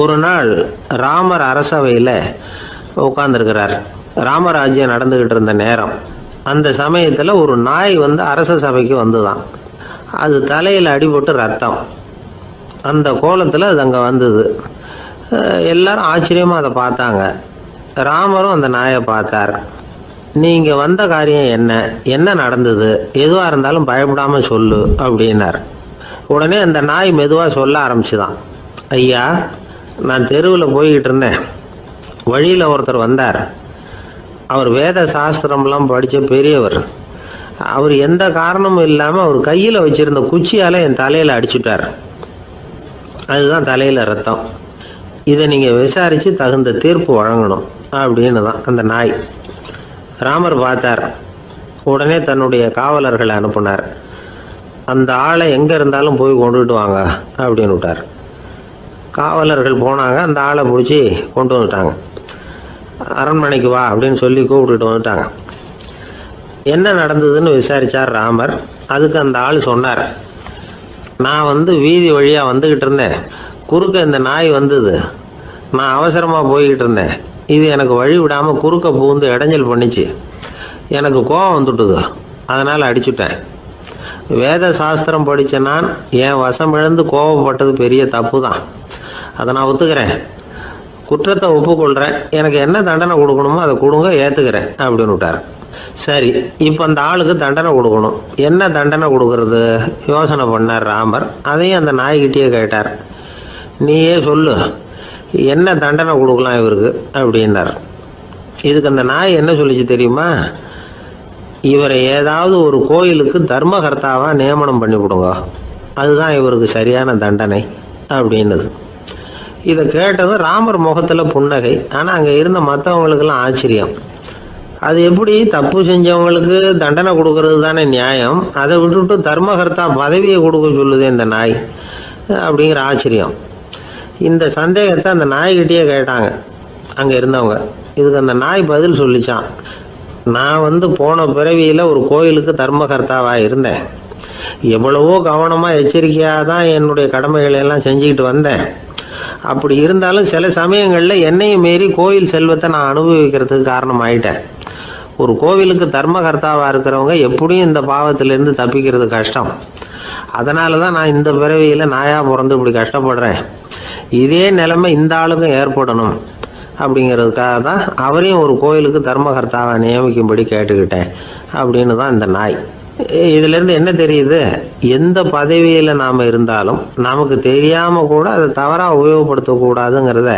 ஒரு நாள் ராமர் அரசவையில் உட்கார்ந்துருக்கிறார். ராமராஜ்யம் நடந்துக்கிட்டு இருந்த நேரம். அந்த சமயத்தில் ஒரு நாய் அரச சபைக்கு வந்துதான். அது தலையில் அடிபட்டு ரத்தம். அந்த கோலத்தில் அது அங்கே வந்தது. எல்லாரும் ஆச்சரியமாக அதை பார்த்தாங்க. ராமரும் அந்த நாயை பார்த்தார். நீங்கள் வந்த காரியம் என்ன, என்ன நடந்தது, எதுவாக இருந்தாலும் பயப்படாமல் சொல்லு அப்படின்னார். உடனே அந்த நாய் மெதுவாக சொல்ல ஆரம்பிச்சுதான். ஐயா, நான் தெருவில் போய்கிட்டு இருந்தேன். வழியில் ஒருத்தர் வந்தார். அவர் வேத சாஸ்திரம்லாம் படித்த பெரியவர். அவர் எந்த காரணமும் இல்லாமல் அவர் கையில் வச்சுருந்த குச்சியால் என் தலையில் அடிச்சுட்டார். அதுதான் தலையில் ரத்தம். இதை நீங்கள் விசாரித்து தகுந்த தீர்ப்பு வழங்கணும் அப்படின்னு தான் அந்த நாய். ராமர் பார்த்தார். உடனே தன்னுடைய காவலர்களை அனுப்புனார். அந்த ஆளை எங்கே இருந்தாலும் போய் கொண்டுகிட்டு வாங்க அப்படின்னு விட்டார். காவலர்கள் போனாங்க. அந்த ஆளை பிடிச்சி கொண்டு வந்துட்டாங்க. அரண்மனைக்கு வா அப்படின்னு சொல்லி கூப்பிட்டுட்டு வந்துட்டாங்க. என்ன நடந்ததுன்னு விசாரித்தார் ராமர். அதுக்கு அந்த ஆள் சொன்னார், நான் வீதி வழியாக வந்துக்கிட்டு இருந்தேன். குறுக்க இந்த நாய் வந்தது. நான் அவசரமாக போய்கிட்டு இருந்தேன். இது எனக்கு வழி விடாமல் குறுக்க பூந்து இடைஞ்சல் பண்ணிச்சு. எனக்கு கோபம் வந்துட்டுது. அதனால் அடிச்சுட்டேன். வேத சாஸ்திரம் படித்த நான் என் வசம் இழந்து கோபப்பட்டது பெரிய தப்பு தான். அதை நான் ஒத்துக்கிறேன். குற்றத்தை ஒப்புக்கொள்கிறேன். எனக்கு என்ன தண்டனை கொடுக்கணுமோ அதை கொடுங்க, ஏற்றுக்கிறேன் அப்படின்னு விட்டார். சரி, இப்போ அந்த ஆளுக்கு தண்டனை கொடுக்கணும். என்ன தண்டனை கொடுக்கறது யோசனை பண்ணார் ராமர். அதையும் அந்த நாய்கிட்டே கேட்டார். நீயே சொல்லு, என்ன தண்டனை கொடுக்கலாம் இவருக்கு அப்படின்னார். இதுக்கு அந்த நாய் என்ன சொல்லிச்சு தெரியுமா? இவரை ஏதாவது ஒரு கோயிலுக்கு தர்மகர்த்தாவாக நியமனம் பண்ணி விடுங்க, அதுதான் இவருக்கு சரியான தண்டனை அப்படின்னுது. இதை கேட்டதும் ராமர் முகத்தில் புன்னகை. ஆனால் அங்கே இருந்த மற்றவங்களுக்கெல்லாம் ஆச்சரியம். அது எப்படி, தப்பு செஞ்சவங்களுக்கு தண்டனை கொடுக்கறது தானே நியாயம், அதை விட்டுவிட்டு தர்மகர்த்தா பதவியை கொடுக்க சொல்லுது இந்த நாய் அப்படிங்கிற ஆச்சரியம். இந்த சந்தேகத்தை அந்த நாய்கிட்டே கேட்டாங்க அங்கே இருந்தவங்க. இதுக்கு அந்த நாய் பதில் சொல்லிச்சான். நான் போன பிறவியில் ஒரு கோயிலுக்கு தர்மகர்த்தாவாக இருந்தேன். எவ்வளவோ கவனமாக எச்சரிக்கையாக தான் என்னுடைய கடமைகளை எல்லாம் செஞ்சுக்கிட்டு வந்தேன். அப்படி இருந்தாலும் சில சமயங்களில் என்னையும் மீறி கோயில் செல்வத்தை நான் அனுபவிக்கிறதுக்கு காரணமாயிட்டேன். ஒரு கோவிலுக்கு தர்மகர்த்தாவாக இருக்கிறவங்க எப்படியும் இந்த பாவத்திலேருந்து தப்பிக்கிறது கஷ்டம். அதனால தான் நான் இந்த பிறவியில் நாயாக பிறந்து இப்படி கஷ்டப்படுறேன். இதே நிலைமை இந்த ஆளுக்கும் ஏற்படணும் அப்படிங்கிறதுக்காக தான் அவரையும் ஒரு கோயிலுக்கு தர்மகர்த்தாவை நியமிக்கும்படி கேட்டுக்கிட்டேன் அப்படின்னு தான் இந்த நாய். இதிலேருந்து என்ன தெரியுது? எந்த பதவியில் நாம் இருந்தாலும் நமக்கு தெரியாமல் கூட அதை தவறாக உபயோகப்படுத்தக்கூடாதுங்கிறத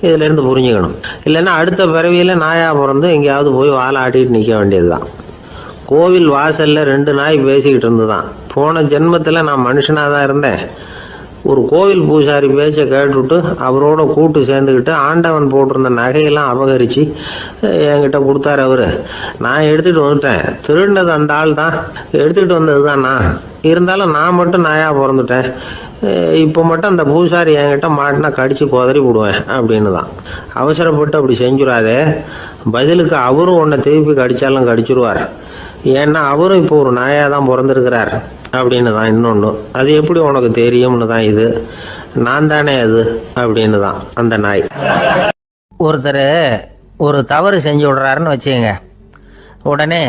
இதிலேருந்து புரிஞ்சுக்கணும். இல்லைன்னா அடுத்த பிறவியில் நாயாக பிறந்து எங்கேயாவது போய் வாழை ஆட்டிட்டு நிற்க வேண்டியது தான். கோவில் வாசலில் 2 நாய் பேசிக்கிட்டு இருந்துதான். போன ஜென்மத்தில் நான் மனுஷனாக தான் இருந்தேன். ஒரு கோவில் பூசாரி பேச்சை கேட்டுவிட்டு அவரோட கூட்டு சேர்ந்துக்கிட்டு ஆண்டவன் போட்டிருந்த நகையெல்லாம் அபகரித்து என்கிட்ட கொடுத்தாரு அவர். நான் எடுத்துகிட்டு வந்துட்டேன். திருடினது அந்த ஆள் தான், எடுத்துக்கிட்டு வந்தது தான் நான். இருந்தாலும் நான் மட்டும் நாயாக பிறந்துட்டேன். இப்போ மட்டும் அந்த பூசாரி என்கிட்ட மாட்டினா கடித்து குதறி விடுவேன் அப்படின்னு தான். அவசரப்பட்டு அப்படி செஞ்சுடாதே. பதிலுக்கு அவரும் உன்னை திருப்பி கடித்தாலும் கடிச்சிருவார். ஏன்னா அவரும் இப்போ ஒரு நாயாக தான் பிறந்திருக்கிறார் அப்படின்னு தான். இன்னொன்று, அது எப்படி உனக்கு தெரியும்னு தான். இது நான் தானே அது அப்படின்னு தான் அந்த நாய். ஒருத்தர் ஒரு தவறு செஞ்சு விடுறாருன்னு வச்சுக்கங்க. உடனே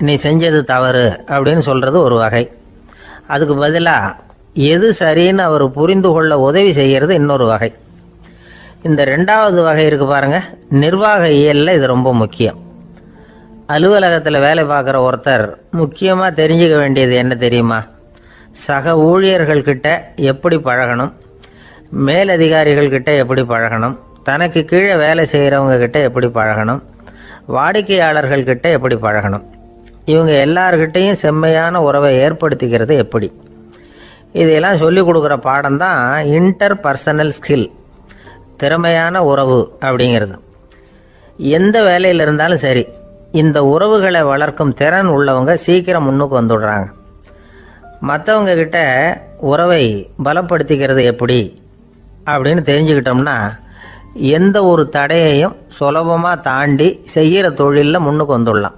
நீ செஞ்சது தவறு அப்படின்னு சொல்கிறது ஒரு வகை. அதுக்கு பதிலாக எது சரின்னு அவர் புரிந்து கொள்ள உதவி செய்கிறது இன்னொரு வகை. இந்த 2வது வகை இருக்குது பாருங்கள், நிர்வாக இயலில் இது ரொம்ப முக்கியம். அலுவலகத்தில் வேலை பார்க்குற ஒருத்தர் முக்கியமாக தெரிஞ்சுக்க வேண்டியது என்ன தெரியுமா? சக ஊழியர்கள்கிட்ட எப்படி பழகணும், மேலதிகாரிகள்கிட்ட எப்படி பழகணும், தனக்கு கீழே வேலை செய்கிறவங்க கிட்ட எப்படி பழகணும், வாடிக்கையாளர்கள்கிட்ட எப்படி பழகணும், இவங்க எல்லார்கிட்டையும் செம்மையான உறவை ஏற்படுத்திக்கிறது எப்படி. இதையெல்லாம் சொல்லிக் கொடுக்குற பாடம் தான் இன்டர் பர்சனல் ஸ்கில், திறமையான உறவு அப்படிங்கிறது. எந்த வேலையில் இருந்தாலும் சரி, இந்த உறவுகளை வளர்க்கும் திறன் உள்ளவங்க சீக்கிரம் முன்னுக்கு வந்துடுறாங்க. மற்றவங்க கிட்ட உறவை பலப்படுத்திக்கிறது எப்படி அப்படின்னு தெரிஞ்சுக்கிட்டோம்னா எந்த ஒரு தடையையும் சுலபமாக தாண்டி செய்கிற தொழிலில் முன்னுக்கு வந்துடலாம்.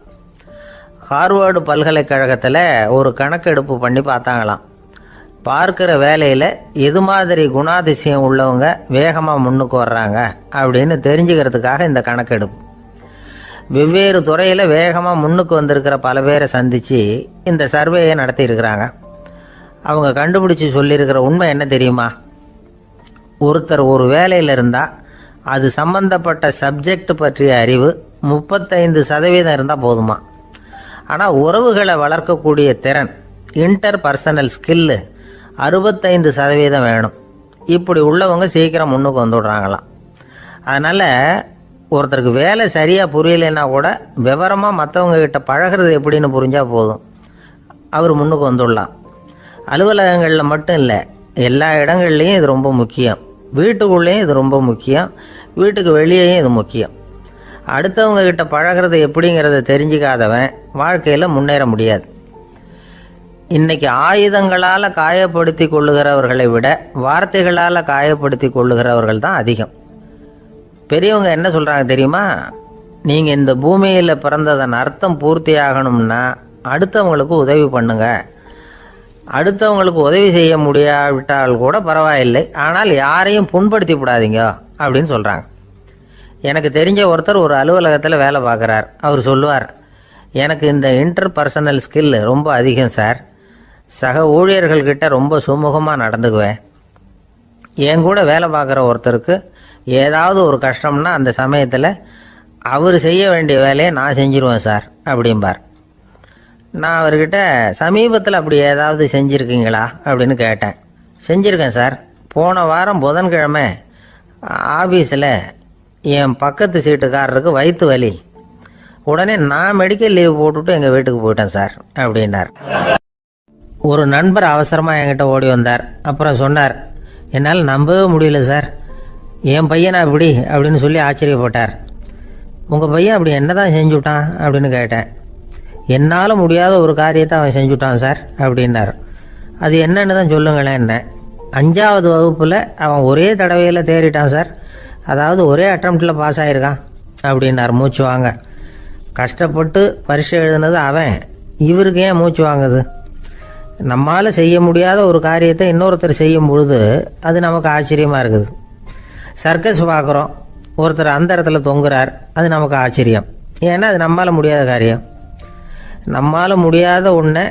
ஹார்வர்டு பல்கலைக்கழகத்தில் ஒரு கணக்கெடுப்பு பண்ணி பார்த்தாங்களாம். பார்க்குற வேலையில் எது மாதிரி குணாதிசயம் உள்ளவங்க வேகமாக முன்னுக்கு வர்றாங்க அப்படின்னு தெரிஞ்சுக்கிறதுக்காக இந்த கணக்கெடுப்பு. வெவ்வேறு துறையில் வேகமாக முன்னுக்கு வந்திருக்கிற பல பேரை சந்தித்து இந்த சர்வேயை நடத்தியிருக்கிறாங்க. அவங்க கண்டுபிடிச்சி சொல்லியிருக்கிற உண்மை என்ன தெரியுமா? ஒருத்தர் ஒரு வேலையில் இருந்தால் அது சம்பந்தப்பட்ட சப்ஜெக்ட் பற்றிய அறிவு 35% இருந்தால் போதுமா. ஆனால் உறவுகளை வளர்க்கக்கூடிய திறன், இன்டர் பர்சனல் ஸ்கில்லு 65% வேணும். இப்படி உள்ளவங்க சீக்கிரம் முன்னுக்கு வந்துடுறாங்களாம். அதனால் ஒருத்தருக்கு வேலை சரியாக புரியலைன்னா கூட விவரமாக மற்றவங்கக்கிட்ட பழகிறது எப்படின்னு புரிஞ்சால் போதும், அவர் முன்னுக்கு வந்துடலாம். அலுவலகங்களில் மட்டும் இல்லை, எல்லா இடங்கள்லையும் இது ரொம்ப முக்கியம். வீட்டுக்குள்ளேயும் இது ரொம்ப முக்கியம், வீட்டுக்கு வெளியேயும் இது முக்கியம். அடுத்தவங்க கிட்ட பழகிறது எப்படிங்கிறத தெரிஞ்சிக்காதவன் வாழ்க்கையில் முன்னேற முடியாது. இன்றைக்கி ஆயுதங்களால் காயப்படுத்தி கொள்ளுகிறவர்களை விட வார்த்தைகளால் காயப்படுத்தி கொள்ளுகிறவர்கள் தான் அதிகம். பெரியவங்க என்ன சொல்கிறாங்க தெரியுமா? நீங்கள் இந்த பூமியில் பிறந்ததன் அர்த்தம் பூர்த்தி ஆகணும்னா அடுத்தவங்களுக்கு உதவி பண்ணுங்க. அடுத்தவங்களுக்கு உதவி செய்ய முடியாவிட்டால் கூட பரவாயில்லை, ஆனால் யாரையும் புண்படுத்தி விடாதீங்க அப்படின்னு சொல்கிறாங்க. எனக்கு தெரிஞ்ச ஒருத்தர் ஒரு அலுவலகத்தில் வேலை பார்க்குறார். அவர் சொல்லுவார், எனக்கு இந்த இன்டர் பர்சனல் ஸ்கில் ரொம்ப அதிகம் சார். சக ஊழியர்கள்கிட்ட ரொம்ப சுமூகமாக நடந்துக்குவேன். என் கூட வேலை பார்க்குற ஒருத்தருக்கு ஏதாவது ஒரு கஷ்டம்னா அந்த சமயத்தில் அவர் செய்ய வேண்டிய வேலையை நான் செஞ்சிருவேன் சார் அப்படிம்பார். நான் அவர்கிட்ட சமீபத்தில் அப்படி ஏதாவது செஞ்சுருக்கீங்களா அப்படின்னு கேட்டேன். செஞ்சுருக்கேன் சார். போன வாரம் புதன்கிழமை ஆஃபீஸில் என் பக்கத்து சீட்டுக்காரருக்கு வயிற்று வலி. உடனே நான் மெடிக்கல் லீவ் போட்டுவிட்டு எங்கள் வீட்டுக்கு போயிட்டேன் சார் அப்படின்னார். ஒரு நண்பர் அவசரமாக என்கிட்ட ஓடி வந்தார். அப்புறம் சொன்னார், என்னால் நம்பவே முடியல சார், என் பையனா இப்படி அப்படின்னு சொல்லி ஆச்சரியப்பட்டார். உங்கள் பையன் அப்படி என்ன தான் செஞ்சுட்டான் அப்படின்னு கேட்டேன். என்னால் முடியாத ஒரு காரியத்தை அவன் செஞ்சுட்டான் சார் அப்படின்னார். அது என்னன்னு தான் சொல்லுங்களேன். என்ன 5வது வகுப்பில் அவன் ஒரே தடவையில் தேறிட்டான் சார். அதாவது ஒரே அட்டம்ப்டில் பாஸ் ஆகிருக்கான் அப்படின்னார் மூச்சு வாங்க. கஷ்டப்பட்டு பரீட்சை எழுதுனது அவன், இவருக்கு ஏன் மூச்சு வாங்குது? நம்மால் செய்ய முடியாத ஒரு காரியத்தை இன்னொருத்தர் செய்யும் பொழுது அது நமக்கு ஆச்சரியமாக இருக்குது. சர்க்கஸ் பார்க்குறோம், ஒருத்தர் அந்த இடத்துல தொங்குறார், அது நமக்கு ஆச்சரியம். ஏன்னா அது நம்மால் முடியாத காரியம். நம்மால் முடியாத ஒன்றை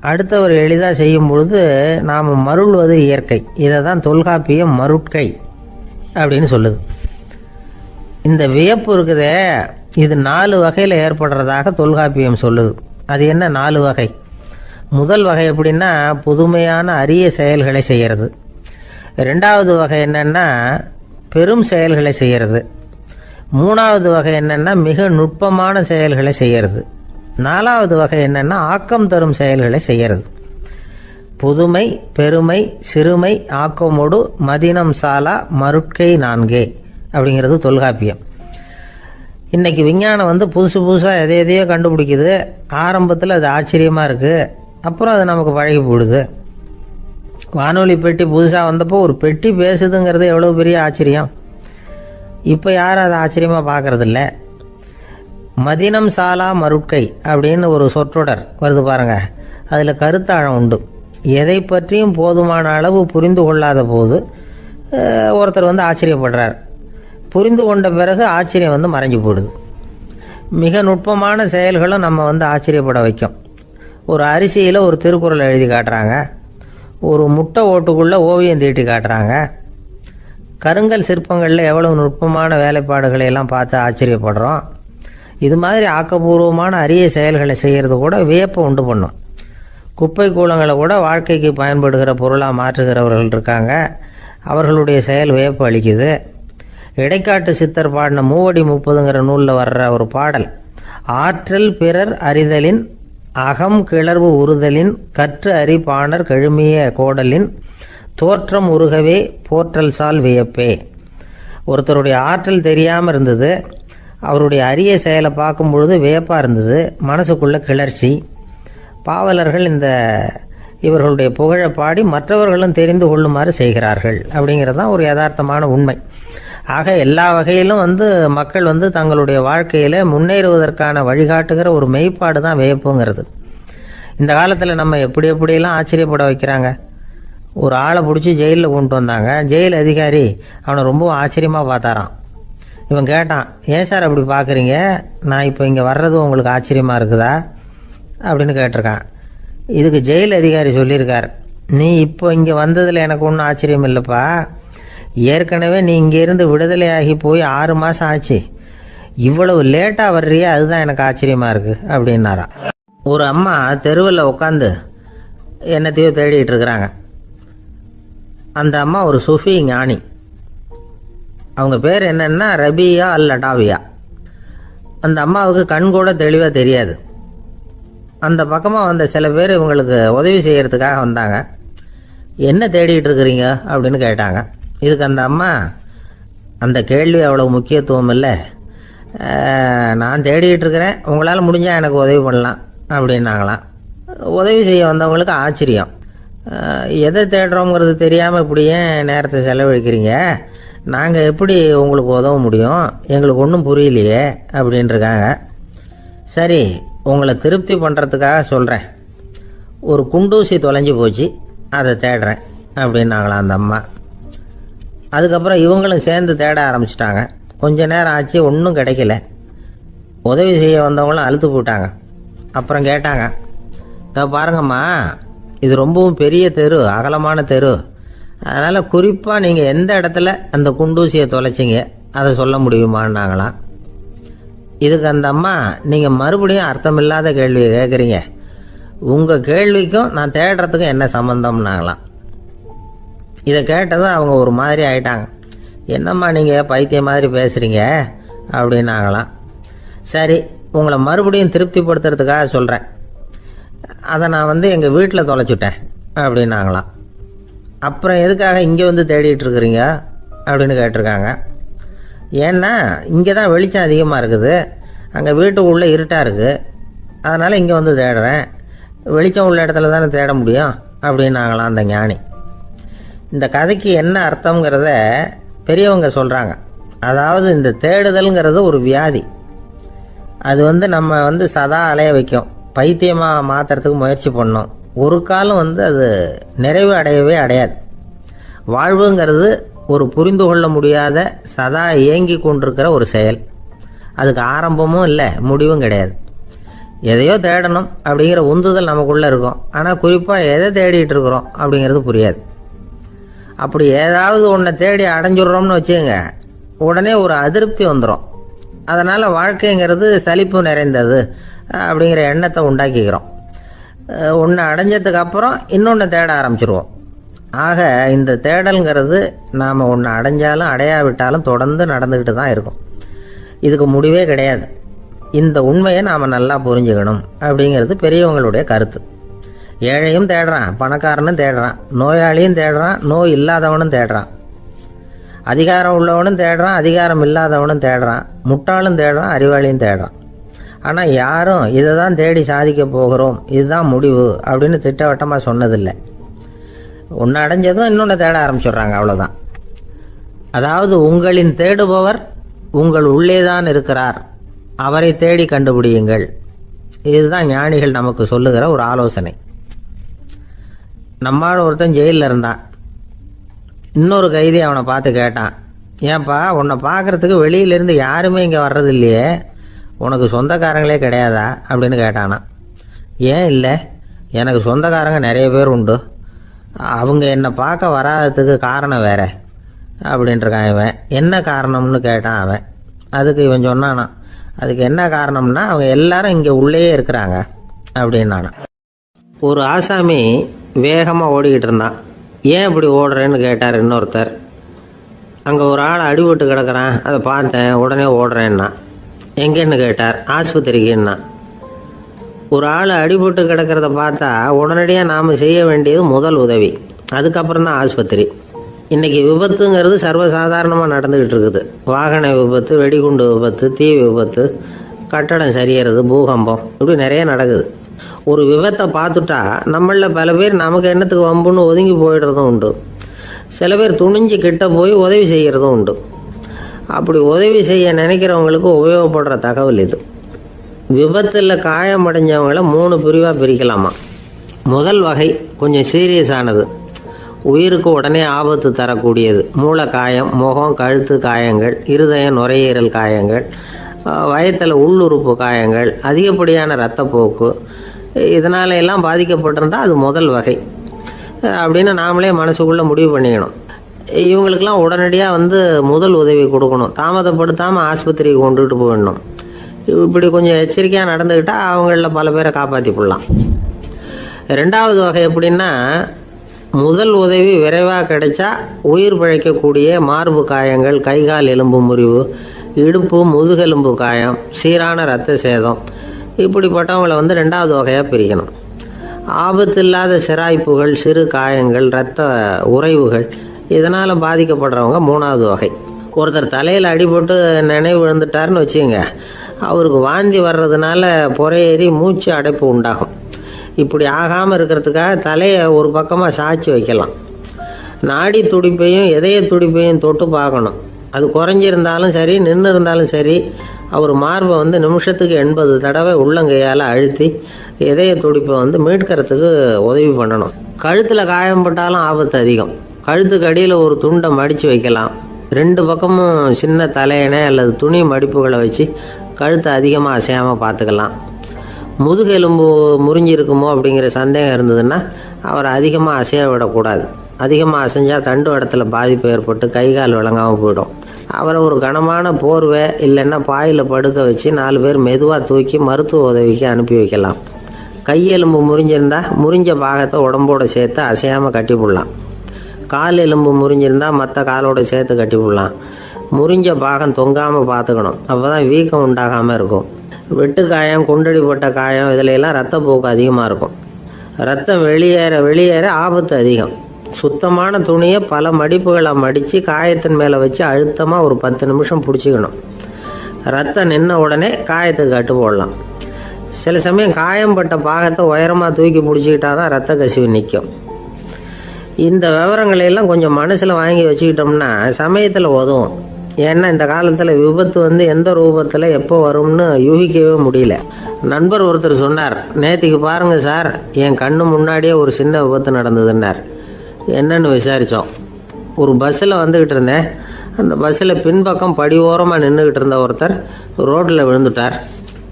அடுத்தவர் எளிதாக செய்யும் பொழுது நாம் மருள்வது இயற்கை. இதை தான் தொல்காப்பியம் மருட்கை அப்படின்னு சொல்லுது. இந்த வியப்பு இருக்குதே, இது 4 வகையில் ஏற்படுறதாக தொல்காப்பியம் சொல்லுது. அது என்ன 4 வகை? முதல் வகை எப்படின்னா புதுமையான அரிய செயல்களை செய்கிறது. 2வது வகை என்னென்னா பெரும் செயல்களை செய்கிறது. 3வது வகை என்னென்னா மிக நுட்பமான செயல்களை செய்கிறது. 4வது வகை என்னென்னா ஆக்கம் தரும் செயல்களை செய்கிறது. புதுமை, பெருமை, சிறுமை, ஆக்கமோடு மதினம் சாலா மருட்கை 4 அப்படிங்கிறது தொல்காப்பியம். இன்றைக்கி விஞ்ஞானம் புதுசு புதுசாக எதையோ கண்டுபிடிக்குது. ஆரம்பத்தில் அது ஆச்சரியமாக இருக்குது, அப்புறம் அது நமக்கு பழகி போடுது. வானொலி பெட்டி புதுசாக வந்தப்போ ஒரு பெட்டி பேசுதுங்கிறது எவ்வளோ பெரிய ஆச்சரியம். இப்போ யாரும் அதை ஆச்சரியமாக பார்க்குறதில்ல. மதினம் சாலா மருட்கை அப்படின்னு ஒரு சொற்றொடர் வருது பாருங்க, அதில் கருத்தாழம் உண்டு. எதை பற்றியும் போதுமான அளவு புரிந்து கொள்ளாத போது ஒருத்தர் ஆச்சரியப்படுறார். புரிந்து கொண்ட பிறகு ஆச்சரியம் மறைஞ்சு போடுது. மிக நுட்பமான செயல்களும் நம்ம ஆச்சரியப்பட வைக்கும். ஒரு அரிசியில் ஒரு திருக்குறள் எழுதி காட்டுறாங்க, ஒரு முட்டை ஓட்டுக்குள்ளே ஓவியம் தீட்டி காட்டுறாங்க. கருங்கல் சிற்பங்களில் எவ்வளவு நுட்பமான வேலைப்பாடுகளை எல்லாம் பார்த்து ஆச்சரியப்படுறோம். இது மாதிரி ஆக்கப்பூர்வமான அரிய செயல்களை செய்கிறது கூட வியப்பை உண்டு பண்ணும். குப்பை கூலங்களை கூட வாழ்க்கைக்கு பயன்படுகிற பொருளாக மாற்றுகிறவர்கள் இருக்காங்க. அவர்களுடைய செயல் வியப்பு அளிக்குது. இடைக்காட்டு சித்தர் பாடின 30 நூலில் வர்ற ஒரு பாடல், ஆற்றல் பிறர் அறிதலின் அகம் கிளர்வு உறுதலின் கற்று அறி பாணர் கழுமிய கோடலின் தோற்றம் உருகவே போற்றல் சால் வியப்பே. ஒருத்தருடைய ஆற்றல் தெரியாமல் இருந்தது, அவருடைய அரிய செயலை பார்க்கும் பொழுது வியப்பாக இருந்தது, மனசுக்குள்ள கிளர்ச்சி. பாவலர்கள் இவர்களுடைய புகழை பாடி மற்றவர்களும் தெரிந்து கொள்ளுமாறு செய்கிறார்கள் அப்படிங்கிறது தான் ஒரு யதார்த்தமான உண்மை. ஆக எல்லா வகையிலும் மக்கள் தங்களுடைய வாழ்க்கையில் முன்னேறுவதற்கான வழிகாட்டுகிற ஒரு மெய்ப்பாடு தான் வியப்புங்கிறது. இந்த காலத்தில் நம்ம எப்படியெல்லாம் ஆச்சரியப்பட வைக்கிறாங்க. ஒரு ஆளை பிடிச்சி ஜெயிலில் கொண்டு வந்தாங்க. ஜெயில் அதிகாரி அவனை ரொம்ப ஆச்சரியமாக பார்த்தாரான். இவன் கேட்டான், ஏன் சார் அப்படி பார்க்குறீங்க, நான் இப்போ இங்கே வர்றது உங்களுக்கு ஆச்சரியமாக இருக்குதா அப்படின்னு கேட்டிருக்கான். இதுக்கு ஜெயில் அதிகாரி சொல்லியிருக்கார், நீ இப்போ இங்கே வந்ததில் எனக்கு ஒன்றும் ஆச்சரியம் இல்லைப்பா, ஏற்கனவே நீ இங்கேருந்து விடுதலையாகி போய் 6 மாதம் ஆச்சு, இவ்வளவு லேட்டாக வர்றியே அதுதான் எனக்கு ஆச்சரியமாக இருக்குது அப்படின்னாராம். ஒரு அம்மா தெருவில் உட்காந்து என்னத்தையோ தேடிட்டு இருக்கிறாங்க. அந்த அம்மா ஒரு சூஃபி ஞானி. அவங்க பேர் என்னன்னா ரபியா அல் அடாவியா. அந்த அம்மாவுக்கு கண் கூட தெளிவாக தெரியாது. அந்த பக்கமாக வந்த சில பேர் இவங்களுக்கு உதவி செய்கிறதுக்காக வந்தாங்க. என்ன தேடிட்டு இருக்கிறீங்க அப்படின்னு கேட்டாங்க. இதுக்கு அந்த அம்மா, அந்த கேள்வி அவ்வளோ முக்கியத்துவம் இல்லை, நான் தேடிட்டு இருக்கிறேன், உங்களால் முடிஞ்சால் எனக்கு உதவி பண்ணலாம் அப்படின்னாங்களாம். உதவி செய்ய வந்தவங்களுக்கு ஆச்சரியம். எதை தேடுறோங்கிறது தெரியாமல் இப்படி ஏன் நேரத்தை செலவழிக்கிறீங்க, நாங்கள் எப்படி உங்களுக்கு உதவ முடியும், எங்களுக்கு ஒன்றும் புரியலையே அப்படின்ட்டுருக்காங்க. சரி, உங்களை திருப்தி பண்ணுறதுக்காக சொல்கிறேன், ஒரு குண்டூசி தொலைஞ்சி போச்சு, அதை தேடுறேன் அப்படின்னாங்களாம் அந்த அம்மா. அதுக்கப்புறம் இவங்களும் சேர்ந்து தேட ஆரம்பிச்சிட்டாங்க. கொஞ்ச நேரம் ஆச்சு, ஒன்றும் கிடைக்கல. உதவி செய்ய வந்தவங்களும் அழுத்து போட்டாங்க. அப்புறம் கேட்டாங்க, இதை பாருங்கம்மா, இது ரொம்பவும் பெரிய தெரு, அகலமான தெரு, அதனால் குறிப்பாக நீங்கள் எந்த இடத்துல அந்த குண்டூசியை தொலைச்சிங்க அதை சொல்ல முடியுமான்னாங்களாம். இதுக்கு அந்த அம்மா, நீங்கள் மறுபடியும் அர்த்தமில்லாத கேள்வியை கேட்குறீங்க, உங்கள் கேள்விக்கும் நான் தேடுறதுக்கும் என்ன சம்மந்தம்னாங்களாம். இதை கேட்டதும் அவங்க ஒரு மாதிரி ஆயிட்டாங்க. என்னம்மா நீங்கள் பைத்தியம் மாதிரி பேசுகிறீங்க அப்படின்னாங்களாம். சரி, உங்களை மறுபடியும் திருப்திப்படுத்துறதுக்காக சொல்கிறேன், அதை நான் எங்கள் வீட்டில் தொலைச்சுட்டேன் அப்படின்னாங்களாம். அப்புறம் எதுக்காக இங்கே வந்து தேடிட்டு இருக்கிறீங்க அப்படின்னு கேட்டிருக்காங்க. ஏன்னா இங்கே தான் வெளிச்சம் அதிகமாக இருக்குது, அங்கே வீட்டுக்குள்ளே இருட்டாக இருக்குது, அதனால் இங்கே வந்து தேடுறேன், வெளிச்சம் உள்ள இடத்துல தானே தேட முடியும் அப்படின்னாங்களாம் அந்த ஞானி. இந்த கதைக்கு என்ன அர்த்தங்கிறத பெரியவங்க சொல்கிறாங்க. அதாவது இந்த தேடுதல்ங்கிறது ஒரு வியாதி. அது நம்ம சதா அலைய வைக்கும், பைத்தியமாக மாற்றுறதுக்கு முயற்சி பண்ணோம், ஒரு காலம் அது நிறைவு அடையவே அடையாது. வாழ்வுங்கிறது ஒரு புரிந்து கொள்ள முடியாத சதா இயங்கி கொண்டிருக்கிற ஒரு செயல். அதுக்கு ஆரம்பமும் இல்லை, முடிவும் கிடையாது. எதையோ தேடணும் அப்படிங்கிற உந்துதல் நமக்குள்ளே இருக்கும், ஆனால் குறிப்பாக எதை தேடிட்டு இருக்கிறோம் அப்படிங்கிறது புரியாது. அப்படி ஏதாவது ஒன்றை தேடி அடைஞ்சிடுறோம்னு வச்சுக்கோங்க, உடனே ஒரு அதிருப்தி வந்துடும். அதனால் வாழ்க்கைங்கிறது சலிப்பு நிறைந்தது அப்படிங்கிற எண்ணத்தை உண்டாக்கிக்கிறோம். ஒன்று அடைஞ்சதுக்கு அப்புறம் இன்னொன்று தேட ஆரம்பிச்சிருவோம். ஆக இந்த தேடல்ங்கிறது நாம் ஒன்று அடைஞ்சாலும் அடையாவிட்டாலும் தொடர்ந்து நடந்துக்கிட்டு தான் இருக்கும். இதுக்கு முடிவே கிடையாது. இந்த உண்மையை நாம் நல்லா புரிஞ்சுக்கணும் அப்படிங்கிறது பெரியவங்களுடைய கருத்து. ஏழையும் தேடுறான், பணக்காரனும் தேடுறான், நோயாளியும் தேடுறான், நோய் இல்லாதவனும் தேடுறான், அதிகாரம் உள்ளவனும் தேடுறான், அதிகாரம் இல்லாதவனும் தேடுறான், முட்டாளும் தேடுறான், அறிவாளியும் தேடுறான். ஆனால் யாரும் இதை தான் தேடி சாதிக்க போகிறோம், இதுதான் முடிவு அப்படின்னு திட்டவட்டமாக சொன்னதில்லை. ஒன்று அடைஞ்சதும் இன்னொன்று தேட ஆரம்பிச்சிடுறாங்க, அவ்வளோதான். அதாவது உங்களின் தேடுபவர் உங்கள் உள்ளே தான் இருக்கிறார், அவரை தேடி கண்டுபிடியுங்கள். இதுதான் ஞானிகள் நமக்கு சொல்லுகிற ஒரு ஆலோசனை. நம்மால் ஒருத்தன் ஜெயிலில் இருந்தான். இன்னொரு கைதி அவனை பார்த்து கேட்டான், ஏன்பா உன்னை பார்க்குறதுக்கு வெளியிலேருந்து யாருமே இங்கே வர்றது இல்லையே, உனக்கு சொந்தக்காரங்களே கிடையாதா அப்படின்னு கேட்டானா. ஏன் இல்லை, எனக்கு சொந்தக்காரங்க நிறைய பேர் உண்டு, அவங்க என்னை பார்க்க வராததுக்கு காரணம் வேற அப்படின்ட்டுருக்கான் இவன். என்ன காரணம்னு கேட்டான் அவன். அதுக்கு இவன் சொன்னானா, அதுக்கு என்ன காரணம்னா அவங்க எல்லாரும் இங்கே உள்ளேயே இருக்கிறாங்க அப்படின்னானா. ஒரு ஆசாமி வேகமாக ஓடிக்கிட்டு இருந்தான். ஏன் இப்படி ஓடுறேன்னு கேட்டார் இன்னொருத்தர். அங்கே ஒரு ஆள் அடிபட்டு கிடக்கிறான், அதை பார்த்தேன், உடனே ஓடுறேன்னா. எங்கேன்னு கேட்டார். ஆஸ்பத்திரிக்குன்னா. ஒரு ஆள் அடிபட்டு கிடக்கிறத பார்த்தா உடனடியாக நாம் செய்ய வேண்டியது முதல் உதவி, அதுக்கப்புறம் தான் ஆஸ்பத்திரி. இன்றைக்கி விபத்துங்கிறது சர்வசாதாரணமாக நடந்துக்கிட்டு இருக்குது. வாகன விபத்து, வெடிகுண்டு விபத்து, தீ விபத்து, கட்டடம் சரியறது, பூகம்பம், இப்படி நிறைய நடக்குது. ஒரு விபத்தை பார்த்துட்டா நம்மளில் பல பேர் நமக்கு என்னத்துக்கு வம்புன்னு ஒதுங்கி போயிடுறதும் உண்டு. சில பேர் துணிஞ்சு கிட்ட போய் உதவி செய்கிறதும் உண்டு. அப்படி உதவி செய்ய நினைக்கிறவங்களுக்கு உபயோகப்படுற தகவல் இது. விபத்தில் காயமடைஞ்சவங்களை 3 பிரிவாக பிரிக்கலாமா. முதல் வகை கொஞ்சம் சீரியஸானது. உயிருக்கு உடனே ஆபத்து தரக்கூடியது. மூளைக்காயம், முகம், கழுத்து காயங்கள், இருதயம், நுரையீரல் காயங்கள், வயத்தில் உள்ளுறுப்பு காயங்கள், அதிகப்படியான இரத்தப்போக்கு, இதனால எல்லாம் பாதிக்கப்பட்டிருந்தால் அது முதல் வகை அப்படின்னு நாமளே மனசுக்குள்ளே முடிவு பண்ணிக்கணும். இவங்களுக்கெல்லாம் உடனடியாக முதல் உதவி கொடுக்கணும். தாமதப்படுத்தாமல் ஆஸ்பத்திரிக்கு கொண்டுகிட்டு போயிடணும். இப்படி கொஞ்சம் எச்சரிக்கையாக நடந்துக்கிட்டால் அவங்களில் பல பேரை காப்பாற்றி போடலாம். ரெண்டாவது வகை எப்படின்னா, முதல் உதவி விரைவாக கிடைச்சா உயிர் பிழைக்கக்கூடிய மார்பு காயங்கள், கைகால் எலும்பு முறிவு, இடுப்பு முதுகெலும்பு காயம், சீரான இரத்த சேதம், இப்படிப்பட்டவங்களை ரெண்டாவது வகையாக பிரிக்கணும். ஆபத்து இல்லாத சிராய்ப்புகள், சிறு காயங்கள், இரத்த உறைவுகள், இதனால் பாதிக்கப்படுறவங்க மூணாவது வகை. ஒருத்தர் தலையில் அடிபட்டு நினைவு விழுந்துட்டாருன்னு வச்சுங்க, அவருக்கு வாந்தி வர்றதுனால புறையேறி மூச்சு அடைப்பு உண்டாகும். இப்படி ஆகாமல் இருக்கிறதுக்காக தலையை ஒரு பக்கமாக சாய்ச்சி வைக்கலாம். நாடி துடிப்பையும் இதய துடிப்பையும் தொட்டு பார்க்கணும். அது குறைஞ்சிருந்தாலும் சரி, நின்று இருந்தாலும் சரி, அவர் மார்பை நிமிஷத்துக்கு 80 தடவை உள்ளங்கையால் அழுத்தி இதய துடிப்பை மீட்கிறதுக்கு உதவி பண்ணணும். கழுத்தில் காயம்பட்டாலும் ஆபத்து அதிகம். கழுத்துக்கு அடியில் ஒரு துண்டை மடித்து வைக்கலாம். 2 பக்கமும் சின்ன தலையணை அல்லது துணி மடிப்புகளை வச்சு கழுத்தை அதிகமாக அசையாமல் பார்த்துக்கலாம். முதுகெலும்பு முறிஞ்சிருக்குமோ அப்படிங்கிற சந்தேகம் இருந்ததுன்னா அவரை அதிகமாக அசைய விடக்கூடாது. அதிகமாக அசைஞ்சால் தண்டு இடத்துல பாதிப்பு ஏற்பட்டு கை கால் விளங்காமல் போயிடும். அவரை ஒரு கனமான போர்வை இல்லைன்னா பாயில் படுக்க வச்சு 4 பேர் மெதுவாக தூக்கி மருத்துவ உதவிக்கு அனுப்பி வைக்கலாம். கையெலும்பு முறிஞ்சிருந்தால் முறிஞ்ச பாகத்தை உடம்போடு சேர்த்து அசையாமல் கட்டி போடலாம். கால் எலும்பு முறிஞ்சிருந்தால் மற்ற காலோடு சேர்த்து கட்டி போடலாம். முறிஞ்ச பாகம் தொங்காமல் பார்த்துக்கணும். அப்போ தான் வீக்கம் உண்டாகாமல் இருக்கும். வெட்டு காயம், குண்டடிப்பட்ட காயம், இதிலெல்லாம் ரத்தப்போக்கு அதிகமாக இருக்கும். ரத்தம் வெளியேற ஆபத்து அதிகம். சுத்தமான துணியை பல மடிப்புகளை மடித்து காயத்தின் மேலே வச்சு அழுத்தமாக ஒரு 10 நிமிஷம் பிடிச்சிக்கணும். ரத்தம் நின்ன உடனே காயத்துக்கு கட்டு போடலாம். சில சமயம் காயம்பட்ட பாகத்தை உயரமாக தூக்கி பிடிச்சிக்கிட்டா தான் ரத்த கசிவு நிற்கும். இந்த விவரங்களையெல்லாம் கொஞ்சம் மனசில் வாங்கி வச்சுக்கிட்டோம்னா சமயத்தில் உதவும். ஏன்னா இந்த காலத்தில் விபத்து எந்த ரூபத்தில் எப்போ வரும்னு யூகிக்கவே முடியல. நண்பர் ஒருத்தர் சொன்னார், நேற்றுக்கு பாருங்கள் சார், என் கண்ணு முன்னாடியே ஒரு சின்ன விபத்து நடந்ததுன்னார். என்னன்னு விசாரித்தோம். ஒரு பஸ்ஸில் வந்துக்கிட்டு இருந்தேன். அந்த பஸ்ஸில் பின்பக்கம் படி ஓரமாக நின்றுக்கிட்டு இருந்த ஒருத்தர் ரோட்டில் விழுந்துட்டார்.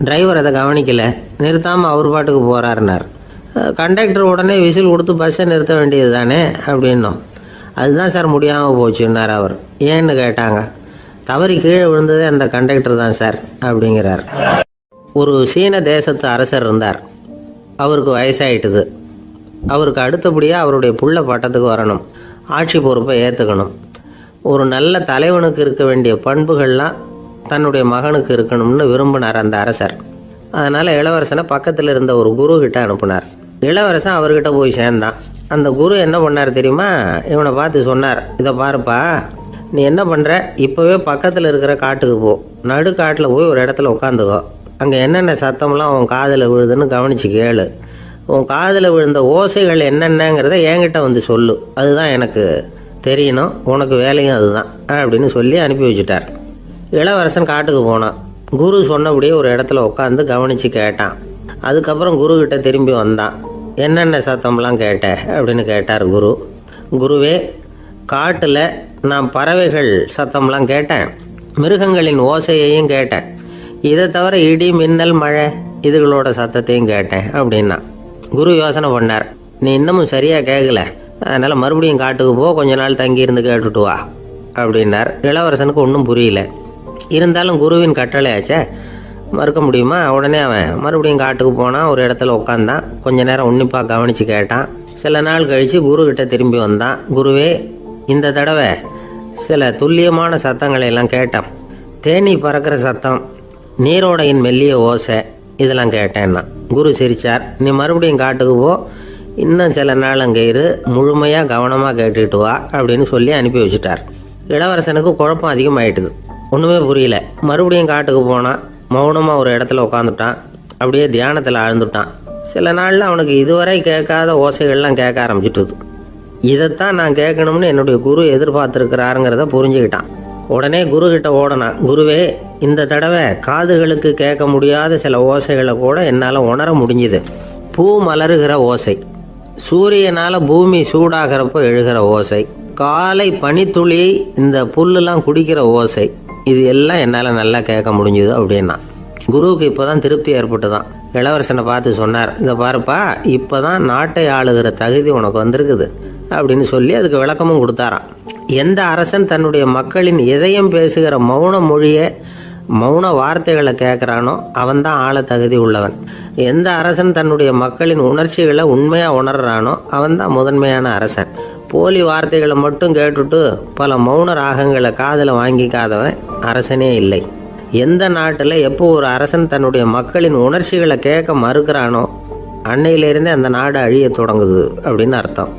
டிரைவர் அதை கவனிக்கலை, நிறுத்தாமல் அவர் பாட்டுக்கு போகிறாருனார். கண்டக்டர் உடனே விசில் கொடுத்து பஸ்ஸை நிறுத்த வேண்டியது தானே அப்படின்னோம். அதுதான் சார் முடியாமல் போச்சுன்னார் அவர். ஏன்னு கேட்டாங்க. தவறி கீழே விழுந்ததே அந்த கண்டக்டர் தான் சார் அப்படிங்கிறார். ஒரு சீன தேசத்து அரசர் இருந்தார். அவருக்கு வயசாயிட்டுது. அவருக்கு அடுத்தபடியாக அவருடைய புள்ள பட்டத்துக்கு வரணும், ஆட்சி பொறுப்பை ஏற்றுக்கணும். ஒரு நல்ல தலைவனுக்கு இருக்க வேண்டிய பண்புகள்லாம் தன்னுடைய மகனுக்கு இருக்கணும்னு விரும்பினார் அந்த அரசர். அதனால் இளவரசனை பக்கத்தில் இருந்த ஒரு குரு கிட்ட அனுப்புனார். இளவரசன் அவர்கிட்ட போய் சேர்ந்தான். அந்த குரு என்ன பண்ணார் தெரியுமா? இவனை பார்த்து சொன்னார், இதை பாருப்பா, நீ என்ன பண்ணுற, இப்போவே பக்கத்தில் இருக்கிற காட்டுக்கு போ, நடு காட்டில் போய் ஒரு இடத்துல உட்காந்துக்கோ. அங்கே என்னென்ன சத்தம்லாம் உன் காதில் விழுதுன்னு கவனித்து கேளு. உன் காதில் விழுந்த ஓசைகள் என்னென்னங்கிறத என்கிட்ட சொல்லு, அதுதான் எனக்கு தெரியணும், உனக்கு வேலையும் அதுதான் அப்படின்னு சொல்லி அனுப்பி வச்சுட்டார். இளவரசன் காட்டுக்கு போனான். குரு சொன்னபடியே ஒரு இடத்துல உட்காந்து கவனித்து கேட்டான். அதுக்கப்புறம் குருக்கிட்ட திரும்பி வந்தான். என்னென்ன சத்தம்லாம் கேட்ட அப்படின்னு கேட்டார் குரு. குருவே, காட்டில் நான் பறவைகள் சத்தம்லாம் கேட்டேன், மிருகங்களின் ஓசையையும் கேட்டேன், இதை தவிர இடி, மின்னல், மழை இதுகளோட சத்தத்தையும் கேட்டேன் அப்படின்னா. குரு யோசனை பண்ணார், நீ இன்னமும் சரியாக கேட்கல, அதனால் மறுபடியும் காட்டுக்கு போ, கொஞ்ச நாள் தங்கியிருந்து கேட்டுட்டு வா அப்படின்னார். இளவரசனுக்கு ஒன்றும் புரியல. இருந்தாலும் குருவின் கட்டளையாச்சே, மறுக்க முடியுமா? உடனே அவன் மறுபடியும் காட்டுக்கு போனான். ஒரு இடத்துல உட்காந்தான். கொஞ்ச நேரம் உன்னிப்பாக கவனித்து கேட்டான். சில நாள் கழித்து குருக்கிட்ட திரும்பி வந்தான். குருவே, இந்த தடவை சில துல்லியமான சத்தங்களை எல்லாம் கேட்டான். தேனீ பறக்கிற சத்தம், நீரோடையின் மெல்லிய ஓசை, இதெல்லாம் கேட்டேன்னா. குரு சிரித்தார். நீ மறுபடியும் காட்டுக்கு போ, இன்னும் சில நாள் அங்கே இரு, முழுமையாக கவனமாக கேட்டுக்கிட்டு வா அப்படின்னு சொல்லி அனுப்பி வச்சுட்டார். இளவரசனுக்கு குழப்பம் அதிகமாயிட்டுது. ஒன்றுமே புரியல. மறுபடியும் காட்டுக்கு போனான். மௌனமாக ஒரு இடத்துல உட்காந்துட்டான். அப்படியே தியானத்தில் ஆழ்ந்துட்டான். சில நாளில் அவனுக்கு இதுவரை கேட்காத ஓசைகள்லாம் கேட்க ஆரம்பிச்சிட்டுது. இதைத்தான் நான் கேட்கணும்னு என்னுடைய குரு எதிர்பார்த்துருக்கிறாருங்கிறத புரிஞ்சுக்கிட்டான். உடனே குருக்கிட்ட ஓடனான். குருவே, இந்த தடவை காதுகளுக்கு கேட்க முடியாத சில ஓசைகளை கூட என்னால் உணர முடிஞ்சுது. பூ மலருகிற ஓசை, சூரியனால் பூமி சூடாகிறப்போ எழுகிற ஓசை, காலை பனித்துளி இந்த புல்லுலாம் குடிக்கிற ஓசை, இது எல்லாம் என்னால் நல்லா கேட்க முடிஞ்சுது அப்படின்னா. குருவுக்கு இப்போ தான் திருப்தி ஏற்பட்டு தான் இளவரசனை பார்த்து சொன்னார், இதை பாருப்பா, இப்போ தான் நாட்டை ஆளுகிற தகுதி உனக்கு வந்திருக்குது அப்படின்னு சொல்லி அதுக்கு விளக்கமும் கொடுத்தாராம். எந்த அரசன் தன்னுடைய மக்களின் இதயம் பேசுகிற மௌன மொழியை, மௌன வார்த்தைகளை கேட்குறானோ அவன்தான் ஆள தகுதி உள்ளவன். எந்த அரசன் தன்னுடைய மக்களின் உணர்ச்சிகளை உண்மையாக உணர்றானோ அவன்தான் முதன்மையான அரசன். போலி வார்த்தைகளை மட்டும் கேட்டுட்டு பல மௌன ராகங்களை காதில் வாங்கிக்காதவன் அரசனே இல்லை. எந்த நாட்டில் எப்போ ஒரு அரசன் தன்னுடைய மக்களின் உணர்ச்சிகளை கேட்க மறுக்கிறானோ அன்னையிலேருந்தே அந்த நாடு அழிய தொடங்குது அப்படின்னு அர்த்தம்.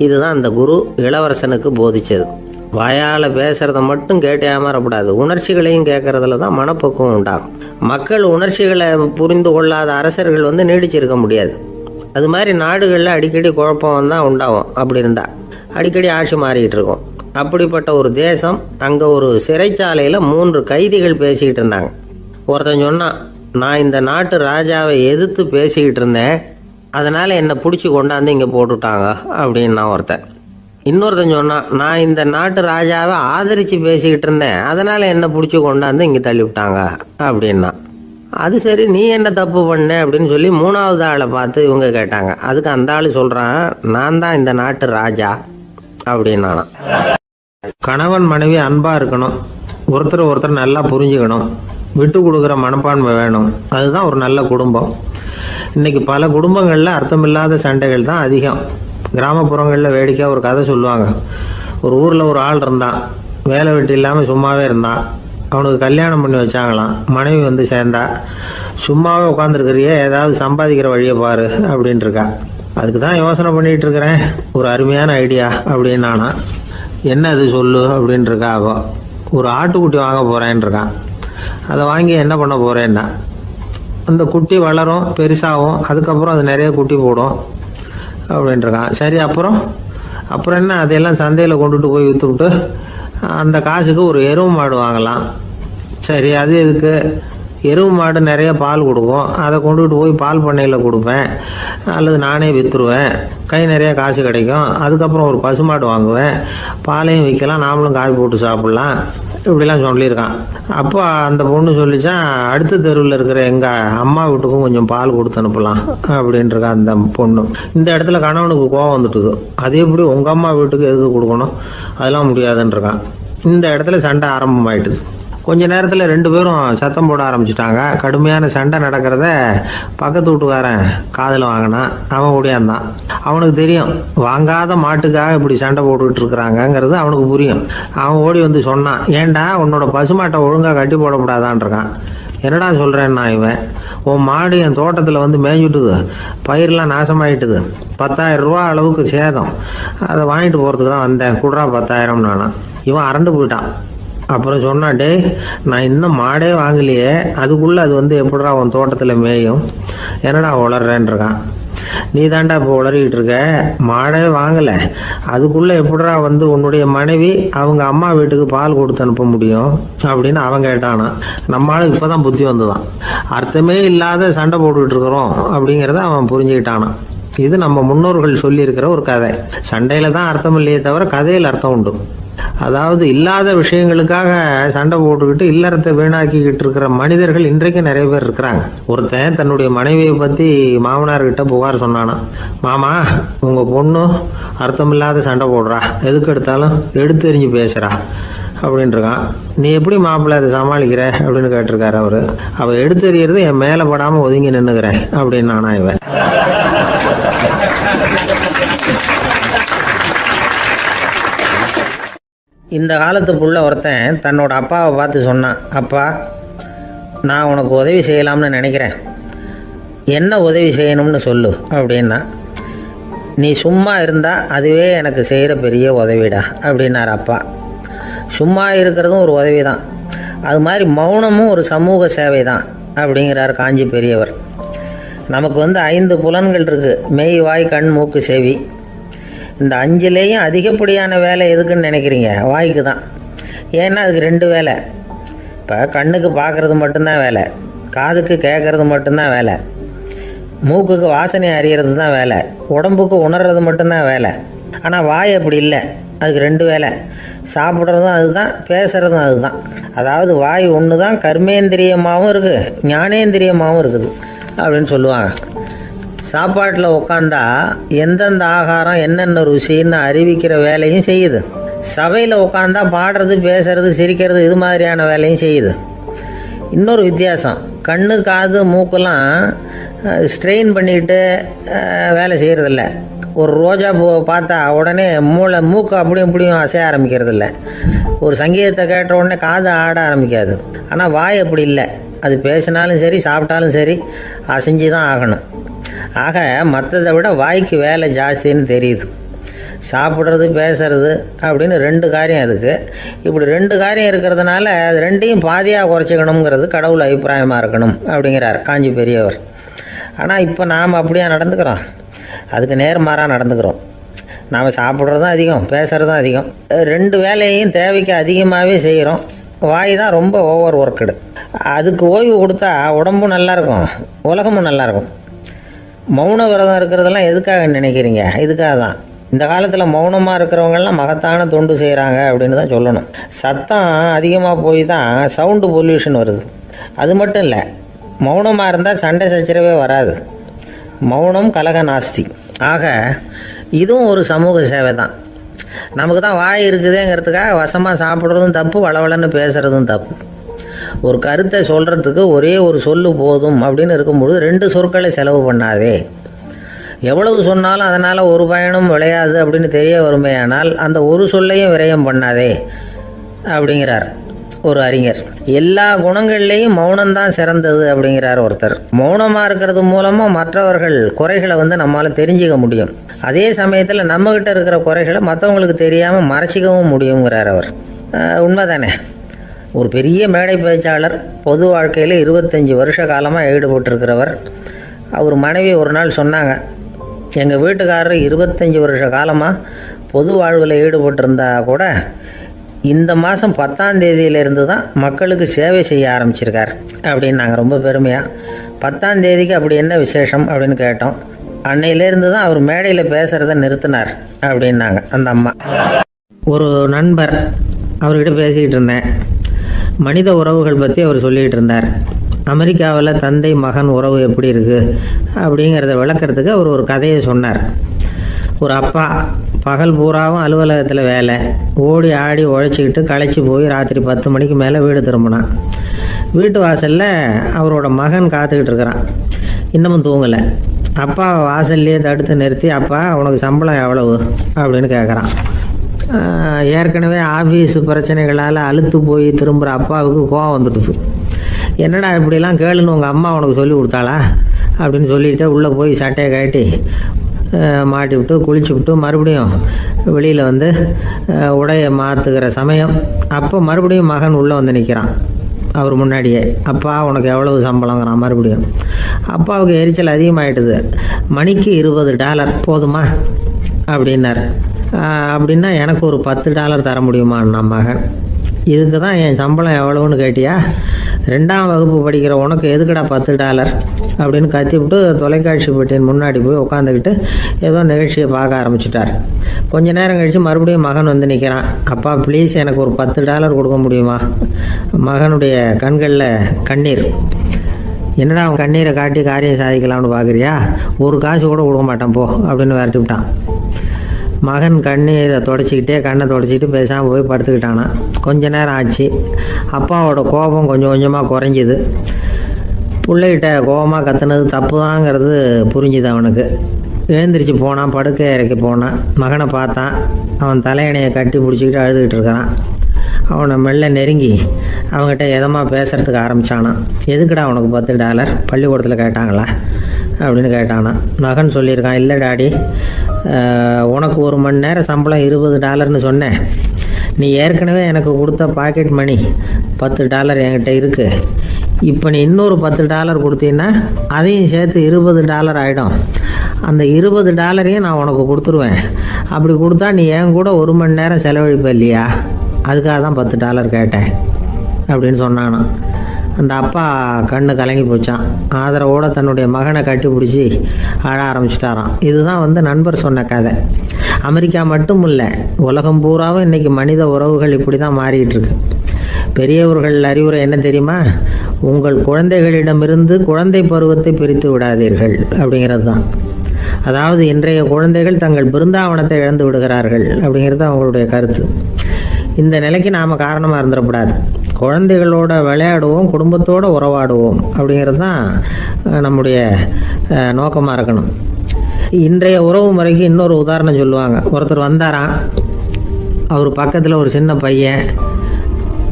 இதுதான் அந்த குரு இளவரசனுக்கு போதிச்சது. வாயால் பேசுகிறத மட்டும் கேட்டு ஏமாறக்கூடாது, உணர்ச்சிகளையும் கேட்கறதுல தான் மனப்பக்குவம் உண்டாகும். மக்கள் உணர்ச்சிகளை புரிந்து கொள்ளாத அரசர்கள் நீடிச்சிருக்க முடியாது. அது மாதிரி நாடுகளில் அடிக்கடி குழப்பம் தான் உண்டாகும். அப்படி இருந்தால் அடிக்கடி ஆட்சி மாறிக்கிட்டு இருக்கும். அப்படிப்பட்ட ஒரு தேசம், அங்கே ஒரு சிறைச்சாலையில் 3 கைதிகள் பேசிக்கிட்டு இருந்தாங்க. ஒருத்தன் சொன்னான், நான் இந்த நாட்டு ராஜாவை எதிர்த்து பேசிக்கிட்டு இருந்தேன், அதனால் என்னை பிடிச்சி கொண்டாந்து இங்கே போட்டுட்டாங்க அப்படின்னா ஒருத்தன். இன்னொருத்தன் சொன்னான், நான் இந்த நாட்டு ராஜாவை ஆதரித்து பேசிக்கிட்டு இருந்தேன், அதனால் என்னை பிடிச்சி கொண்டாந்து இங்கே தள்ளிவிட்டாங்க அப்படின்னா. அது சரி, நீ என்ன தப்பு பண்ண அப்படின்னு சொல்லி 3வது ஆளை பார்த்து இவங்க கேட்டாங்க. அதுக்கு அந்த ஆள் சொல்கிறான், நான் தான் இந்த நாட்டு ராஜா அப்படின்னானா. கணவன் மனைவி அன்பாக இருக்கணும், ஒருத்தர் நல்லா புரிஞ்சுக்கணும், விட்டு கொடுக்குற மனப்பான்மை வேணும். அதுதான் ஒரு நல்ல குடும்பம். இன்றைக்கி பல குடும்பங்களில் அர்த்தமில்லாத சண்டைகள் தான் அதிகம். கிராமப்புறங்களில் வேடிக்கையாக ஒரு கதை சொல்லுவாங்க. ஒரு ஊரில் ஒரு ஆள் இருந்தான், வேலை வெட்டி இல்லாமல் சும்மாவே இருந்தான். அவனுக்கு கல்யாணம் பண்ணி வச்சாங்களாம். மனைவி சேர்ந்தா, சும்மாவே உட்காந்துருக்கிறியே, ஏதாவது சம்பாதிக்கிற வழியை பாரு அப்படின்ட்டு இருக்கா. அதுக்கு தான் யோசனை பண்ணிகிட்டு இருக்கிறேன், ஒரு அருமையான ஐடியா அப்படின்னானா. என்ன அது சொல்லு அப்படின்ட்டுருக்கா. அவன் ஒரு ஆட்டுக்குட்டி வாங்க போகிறேன்னு இருக்கான். அதை வாங்கி என்ன பண்ண போகிறேன்னா, அந்த குட்டி வளரும், பெருசாகும், அதுக்கப்புறம் அது நிறைய குட்டி போடும் அப்படின்ட்டுருக்கான். சரி, அப்புறம் என்ன, அதையெல்லாம் சந்தையில் கொண்டுட்டு போய் விற்றுவிட்டு அந்த காசுக்கு ஒரு எருவு மாடு வாங்கலாம். சரி, அது எதுக்கு? எருவு மாடு நிறைய பால் கொடுக்கும், அதை கொண்டுகிட்டு போய் பால் பண்ணையில் கொடுப்பேன், அல்லது நானே விற்றுருவேன், கை நிறைய காசு கிடைக்கும். அதுக்கப்புறம் ஒரு பசுமாடு வாங்குவேன், பாலையும் விற்கலாம், நாமளும் காய் போட்டு சாப்பிட்லாம், இப்படிலாம் சொல்லியிருக்கான். அப்போ அந்த பொண்ணு சொல்லிச்சான், அடுத்த தெருவில் இருக்கிற எங்கள் அம்மா வீட்டுக்கும் கொஞ்சம் பால் கொடுத்து அனுப்பலாம் அப்படின்ட்டுருக்கா அந்த பொண்ணு. இந்த இடத்துல கணவனுக்கு கோவம் வந்துட்டுது. அது எப்படி உங்கள் அம்மா வீட்டுக்கு எதுக்கு கொடுக்கணும், அதெல்லாம் முடியாதுன்றிருக்கான். இந்த இடத்துல சண்டை ஆரம்பமாயிட்டுது. கொஞ்ச நேரத்தில் 2 பேரும் சத்தம் போட ஆரம்பிச்சிட்டாங்க. கடுமையான சண்டை நடக்கிறத பக்கத்து வீட்டுக்காரன் காதில் வாங்கினான். அவன் ஓடியாந்தான். அவனுக்கு தெரியும், வாங்காத மாட்டுக்காக இப்படி சண்டை போட்டுக்கிட்டு இருக்கிறாங்கங்கிறது அவனுக்கு புரியும். அவன் ஓடி சொன்னான், ஏண்டா உன்னோட பசுமாட்டை ஒழுங்காக கட்டி போடக்கூடாதான்னு இருக்கான். என்னடா சொல்கிறேன்னா, இவன் உன் மாடு என் தோட்டத்தில் மேய்ஞ்சுட்டுது, பயிரெலாம் நாசமாயிட்டுது, 10,000 ரூபா அளவுக்கு சேதம், அதை வாங்கிட்டு போகிறதுக்கு தான் வந்தேன், குடுறா 10,000 நானா. இவன் அரண்டு போயிட்டான். அப்புறம் சொன்னான், டே, நான் இன்னும் மாடே வாங்கலையே, அதுக்குள்ளே அது எப்படிடா உன் தோட்டத்தில் மேயும், என்னடா உளறேன்ருக்கான். நீ தாண்டா இப்போ உளறிக்கிட்டு இருக்க, மாடே வாங்கலை, அதுக்குள்ளே எப்படிடா உன்னுடைய மனைவி அவங்க அம்மா வீட்டுக்கு பால் கொடுத்து அனுப்ப முடியும் அப்படின்னு அவன் கேட்டானா. நம்ம ஆளுக்கு இப்போ தான் புத்தி வந்துதான். அர்த்தமே இல்லாத சண்டை போட்டுக்கிட்டு இருக்கிறோம் அப்படிங்கிறத அவன் புரிஞ்சுக்கிட்டானான். இது நம்ம முன்னோர்கள் சொல்லியிருக்கிற ஒரு கதை. சண்டையில் தான் அர்த்தம் இல்லையே தவிர கதையில் அர்த்தம் உண்டு. அதாவது இல்லாத விஷயங்களுக்காக சண்டை போட்டுக்கிட்டு இல்லறத்தை வீணாக்கிக்கிட்டு இருக்கிற மனிதர்கள் இன்றைக்கு நிறைய பேர் இருக்கிறாங்க. ஒருத்தன் தன்னுடைய மனைவியை பற்றி மாமனார்கிட்ட புகார் சொன்னானா, மாமா, உங்கள் பொண்ணு அர்த்தமில்லாத சண்டை போடுறா, எதுக்கு எடுத்தாலும் எடுத்து எறிஞ்சு பேசுகிறா அப்படின்ட்டுருக்கான். நீ எப்படி மாப்பிள்ளை அதை சமாளிக்கிற அப்படின்னு கேட்டிருக்காரு அவர். அவள் எடுத்து எறிகிறது என் மேலே படாமல் ஒதுங்கி நின்றுக்கிறேன் அப்படின்னு நானா இவன். இந்த காலத்து புள்ள ஒருத்தன் தன்னோட அப்பாவை பார்த்து சொன்னான், அப்பா, நான் உனக்கு உதவி செய்யலாம்னு நினைக்கிறேன், என்ன உதவி செய்யணும்னு சொல்லு அப்படின்னா. நீ சும்மா இருந்தால் அதுவே எனக்கு செய்கிற பெரிய உதவிடா அப்படின்னார் அப்பா. சும்மா இருக்கிறதும் ஒரு உதவி தான், அது மாதிரி மௌனமும் ஒரு சமூக சேவை தான் அப்படிங்கிறார் காஞ்சி பெரியவர். நமக்கு 5 புலன்கள் இருக்குது, மெய், வாய், கண், மூக்கு, செவி. இந்த 5லேயும் அதிகப்படியான வேலை எதுக்குன்னு நினைக்கிறீங்க? வாய்க்கு தான். ஏன்னா அதுக்கு 2 வேலை. இப்போ கண்ணுக்கு பார்க்குறது மட்டும்தான் வேலை, காதுக்கு கேட்குறது மட்டும்தான் வேலை. மூக்குக்கு வாசனை அறியறது தான் வேலை, உடம்புக்கு உணர்றது மட்டும்தான் வேலை. ஆனால் வாய் அப்படி இல்லை, அதுக்கு 2 வேலை. சாப்பிட்றதும் அதுதான், பேசுகிறதும் அதுதான். அதாவது வாய் ஒன்று தான் கர்மேந்திரியமாகவும் இருக்குது, ஞானேந்திரியமாகவும் இருக்குது அப்படின்னு சொல்லுவாங்க. சாப்பாட்டில் உட்காந்தா எந்தெந்த ஆகாரம் என்னென்ன ருசின்னு அறிவிக்கிற வேலையும் செய்யுது. சபையில் உட்காந்தா பாடுறது, பேசுறது, சிரிக்கிறது, இது மாதிரியான வேலையும் செய்யுது. இன்னொரு வித்தியாசம், கண்ணு, காது, மூக்கெல்லாம் ஸ்ட்ரெயின் பண்ணிக்கிட்டு வேலை செய்கிறதில்ல. ஒரு ரோஜா பூவை பார்த்தா உடனே மூக்கு அப்படியும் இப்படியும் அசைய ஆரம்பிக்கிறதில்ல. ஒரு சங்கீதத்தை கேட்ட உடனே காது ஆட ஆரம்பிக்காது. ஆனால் வாய் அப்படி இல்லை, அது பேசினாலும் சரி சாப்பிட்டாலும் சரி அசைஞ்சு தான் ஆகணும். ஆக மற்றதை விட வாய்க்கு வேலை ஜாஸ்தின்னு தெரியுது. சாப்பிட்றது, பேசுறது அப்படின்னு 2 காரியம் அதுக்கு. இப்படி 2 காரியம் இருக்கிறதுனால அது 2ஐயும் பாதியாக குறைச்சிக்கணுங்கிறது கடவுள் அபிப்பிராயமாக இருக்கணும் அப்படிங்கிறார் காஞ்சி பெரியவர். ஆனால் இப்போ நாம் அப்படியே நடந்துக்கிறோம், அதுக்கு நேர்மாறாக நடந்துக்கிறோம். நாம் சாப்பிட்றதும் அதிகம், பேசுகிறதும் அதிகம், 2 வேலையையும் தேவைக்கு அதிகமாகவே செய்கிறோம். வாய் தான் ரொம்ப ஓவர் ஒர்க்குடு. அதுக்கு ஓய்வு கொடுத்தா உடம்பும் நல்லாயிருக்கும், உலகமும் நல்லாயிருக்கும். மௌன விரதம் இருக்கிறதெல்லாம் எதுக்காக நினைக்கிறீங்க? இதுக்காக தான். இந்த காலத்தில் மௌனமாக இருக்கிறவங்கெல்லாம் மகத்தான தொண்டு செய்கிறாங்க அப்படின்னு தான் சொல்லணும். சத்தம் அதிகமாக போய் தான் சவுண்டு பொல்யூஷன் வருது. அது மட்டும் இல்லை, மௌனமாக இருந்தால் சண்டை சச்சரவே வராது. மௌனம் கலக நாஸ்தி. ஆக இதுவும் ஒரு சமூக சேவை தான். நமக்கு தான் வாய் இருக்குதுங்கிறதுக்காக வசமாக சாப்பிட்றதும் தப்பு, வளவளன்னு பேசுகிறதும் தப்பு. ஒரு கருத்தை சொல்கிறதுக்கு ஒரே ஒரு சொல்லு போதும் அப்படின்னு இருக்கும்பொழுது 2 சொற்களை செலவு பண்ணாதே. எவ்வளவு சொன்னாலும் அதனால் ஒரு பயனும் விளையாது அப்படின்னு தெரிய வருமேயானால் அந்த ஒரு சொல்லையும் விரயம் பண்ணாதே அப்படிங்கிறார் ஒரு அறிஞர். எல்லா குணங்கள்லேயும் மௌனம்தான் சிறந்தது அப்படிங்கிறார் ஒருத்தர். மௌனமாக இருக்கிறது மூலமாக மற்றவர்கள் குறைகளை நம்மளால் தெரிஞ்சிக்க முடியும். அதே சமயத்தில் நம்மக்கிட்ட இருக்கிற குறைகளை மற்றவங்களுக்கு தெரியாமல் மறைச்சிக்கவும் முடியுங்கிறார் அவர். உண்மைதானே? ஒரு பெரிய மேடை பேச்சாளர், பொது வாழ்க்கையில் 25 வருஷ காலமாக ஈடுபட்டிருக்கிறவர். அவர் மனைவி ஒரு நாள் சொன்னாங்க, எங்கள் வீட்டுக்காரர் 25 வருஷ காலமாக பொது வாழ்வில் ஈடுபட்டிருந்தா கூட இந்த மாதம் 10ஆம் தேதியிலேருந்து தான் மக்களுக்கு சேவை செய்ய ஆரம்பிச்சிருக்கார் அப்படின்னு நாங்கள் ரொம்ப பெருமையாக. 10ஆம் தேதிக்கு அப்படி என்ன விசேஷம் அப்படின்னு கேட்டோம். அன்னையிலேருந்து தான் அவர் மேடையில் பேசுகிறத நிறுத்தினார் அப்படின்னாங்க அந்த அம்மா. ஒரு நண்பர், அவர்கிட்ட பேசிக்கிட்டு இருந்தேன். மனித உறவுகள் பற்றி அவர் சொல்லிகிட்டு இருந்தார். அமெரிக்காவில் தந்தை மகன் உறவு எப்படி இருக்குது அப்படிங்கிறத விளக்கிறதுக்கு அவர் ஒரு கதையை சொன்னார். ஒரு அப்பா பகல் பூராவும் அலுவலகத்தில் வேலை, ஓடி ஆடி உழைச்சிக்கிட்டு களைச்சி போய் ராத்திரி 10 மணிக்கு மேலே வீடு திரும்பினான். வீட்டு வாசலில் அவரோட மகன் காத்துக்கிட்டு இருக்கிறான், இன்னமும் தூங்கலை. அப்பா வாசல்லையே தடுத்து நிறுத்தி, அப்பா உனக்கு சம்பளம் எவ்வளவு அப்படின்னு கேட்குறான். ஏற்கனவே ஆஃபீஸு பிரச்சனைகளால் அழுத்து போய் திரும்புகிற அப்பாவுக்கு கோவம் வந்துடுது. என்னடா இப்படிலாம் கேளுன்னு உங்கள் அம்மா உனக்கு சொல்லி கொடுத்தாளா அப்படின்னு சொல்லிவிட்டு உள்ளே போய் சட்டையை கட்டி மாட்டி விட்டு குளிச்சு விட்டு மறுபடியும் வெளியில் உடையை மாற்றுகிற சமயம் அப்போ மறுபடியும் மகன் உள்ளே நிற்கிறான் அவர் முன்னாடியே. அப்பா உனக்கு எவ்வளவு சம்பளங்கிறான் மறுபடியும். அப்பாவுக்கு எரிச்சல் அதிகமாகிட்டுது. மணிக்கு $20 போதுமா அப்படின்னார். அப்படின்னா எனக்கு ஒரு $10 தர முடியுமான்னா மகன். இதுக்கு தான் என் சம்பளம் எவ்வளவுன்னு கேட்டியா? 2ஆம் வகுப்பு படிக்கிற உனக்கு எதுக்குடா $10 அப்படின்னு கத்திவிட்டு தொலைக்காட்சி பெட்டியின் முன்னாடி போய் உட்காந்துக்கிட்டு ஏதோ நிகழ்ச்சியை பார்க்க ஆரம்பிச்சுட்டார். கொஞ்ச நேரம் கழித்து மறுபடியும் மகன் நிற்கிறான். அப்பா ப்ளீஸ் எனக்கு ஒரு $10 கொடுக்க முடியுமா? மகனுடைய கண்களில் கண்ணீர். என்னடா அவன் கண்ணீரை காட்டி காரியம் சாதிக்கலாம்னு பார்க்குறியா? ஒரு காசு கூட கொடுக்க மாட்டான் போ அப்படின்னு விரட்டி விட்டான். மகன் கண்ணீரை தொடச்சிக்கிட்டே கண்ணை தொடச்சிக்கிட்டு பேசாமல் போய் படுத்துக்கிட்டானா. கொஞ்ச நேரம் ஆச்சு. அப்பாவோட கோபம் கொஞ்சம் கொஞ்சமாக குறைஞ்சிது. பிள்ளைகிட்ட கோபமாக கத்துனது தப்பு தாங்கிறது புரிஞ்சுது அவனுக்கு. எழுந்திரிச்சு போனான், படுக்கை இறக்கி போனான். மகனை பார்த்தான். அவன் தலையணையை கட்டி பிடிச்சிக்கிட்டு அழுதுகிட்டு இருக்கிறான். அவனை மெல்ல நெருங்கி அவங்ககிட்ட எதமாக பேசுகிறதுக்கு ஆரம்பித்தானான். எதுக்குடா உனக்கு $10 பள்ளிக்கூடத்தில் கேட்டாங்களா அப்படின்னு கேட்டானான். மகன் சொல்லியிருக்கான், இல்லை டாடி, உனக்கு 1 மணி நேரம் சம்பளம் $20ன்னு சொன்னேன். நீ ஏற்கனவே எனக்கு கொடுத்த பாக்கெட் மணி $10 என்கிட்ட இருக்குது. இப்போ நீ இன்னொரு $10 கொடுத்தீங்கன்னா அதையும் சேர்த்து $20 ஆகிடும். அந்த $20 நான் உனக்கு கொடுத்துருவேன். அப்படி கொடுத்தா நீ என் கூட 1 மணி நேரம் செலவழிப்ப இல்லையா? அதுக்காக தான் $10 கேட்டேன் அப்படின்னு சொன்னானான். அந்த அப்பா கண்ணு கலங்கி போச்சான். ஆதரவோடு தன்னுடைய மகனை கட்டி பிடிச்சி அழ ஆரம்பிச்சிட்டாராம். இதுதான் நண்பர் சொன்ன கதை. அமெரிக்கா மட்டும் இல்லை, உலகம் பூராவும் இன்றைக்கி மனித உறவுகள் இப்படி தான் மாறிட்டு இருக்கு. பெரியவர்கள் அறிவுரை என்ன தெரியுமா? உங்கள் குழந்தைகளிடமிருந்து குழந்தை பருவத்தை பிரித்து விடாதீர்கள் அப்படிங்கிறது தான். அதாவது இன்றைய குழந்தைகள் தங்கள் பிருந்தாவனத்தை இழந்து விடுகிறார்கள் அப்படிங்கிறது அவங்களுடைய கருத்து. இந்த நிலைக்கு நாம் காரணமாக இருந்துடக்கூடாது. குழந்தைகளோட விளையாடுவோம், குடும்பத்தோடு உறவாடுவோம் அப்படிங்கிறது தான் நம்முடைய நோக்கமாக இருக்கணும். இன்றைய உறவு முறைக்கு இன்னொரு உதாரணம் சொல்லுவாங்க. ஒருத்தர் வந்தாராம், அவர் பக்கத்தில் ஒரு சின்ன பையன்.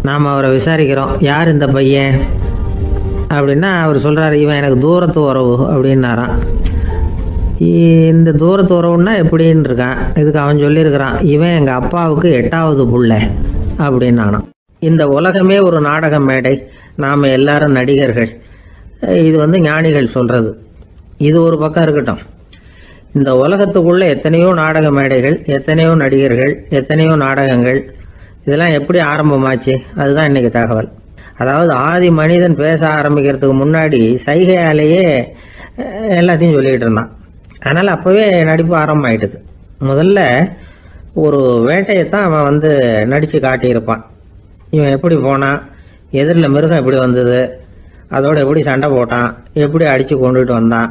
நாம் அவரை விசாரிக்கிறோம், யார் இந்த பையன் அப்படின்னா அவர் சொல்கிறார், இவன் எனக்கு தூரத்து உறவு அப்படின்னாராம். இந்த தூரத்து உறவுன்னா எப்படின்னு இருக்கான். இதுக்கு அவன் சொல்லியிருக்கிறான், இவன் எங்கள் அப்பாவுக்கு 8வது புள்ள அப்படின்னானான். இந்த உலகமே ஒரு நாடக மேடை, நாம் எல்லாரும் நடிகர்கள். இது ஞானிகள் சொல்கிறது. இது ஒரு பக்கம் இருக்கட்டும். இந்த உலகத்துக்குள்ளே எத்தனையோ நாடக மேடைகள், எத்தனையோ நடிகர்கள், எத்தனையோ நாடகங்கள், இதெல்லாம் எப்படி ஆரம்பமாச்சு? அதுதான் இன்றைக்கி தகவல். அதாவது ஆதி மனிதன் பேச ஆரம்பிக்கிறதுக்கு முன்னாடி சைகையாலேயே எல்லாத்தையும் சொல்லிகிட்டு இருந்தான். அதனால் அப்போவே நடிப்பு ஆரம்பமாயிட்டுது. முதல்ல ஒரு வேட்டையைத்தான் அவன் நடித்து காட்டியிருப்பான். இவன் எப்படி போனான், எதிரில் மிருகம் எப்படி வந்தது, அதோட எப்படி சண்டை போட்டான், எப்படி அடித்து கொண்டுட்டு வந்தான்,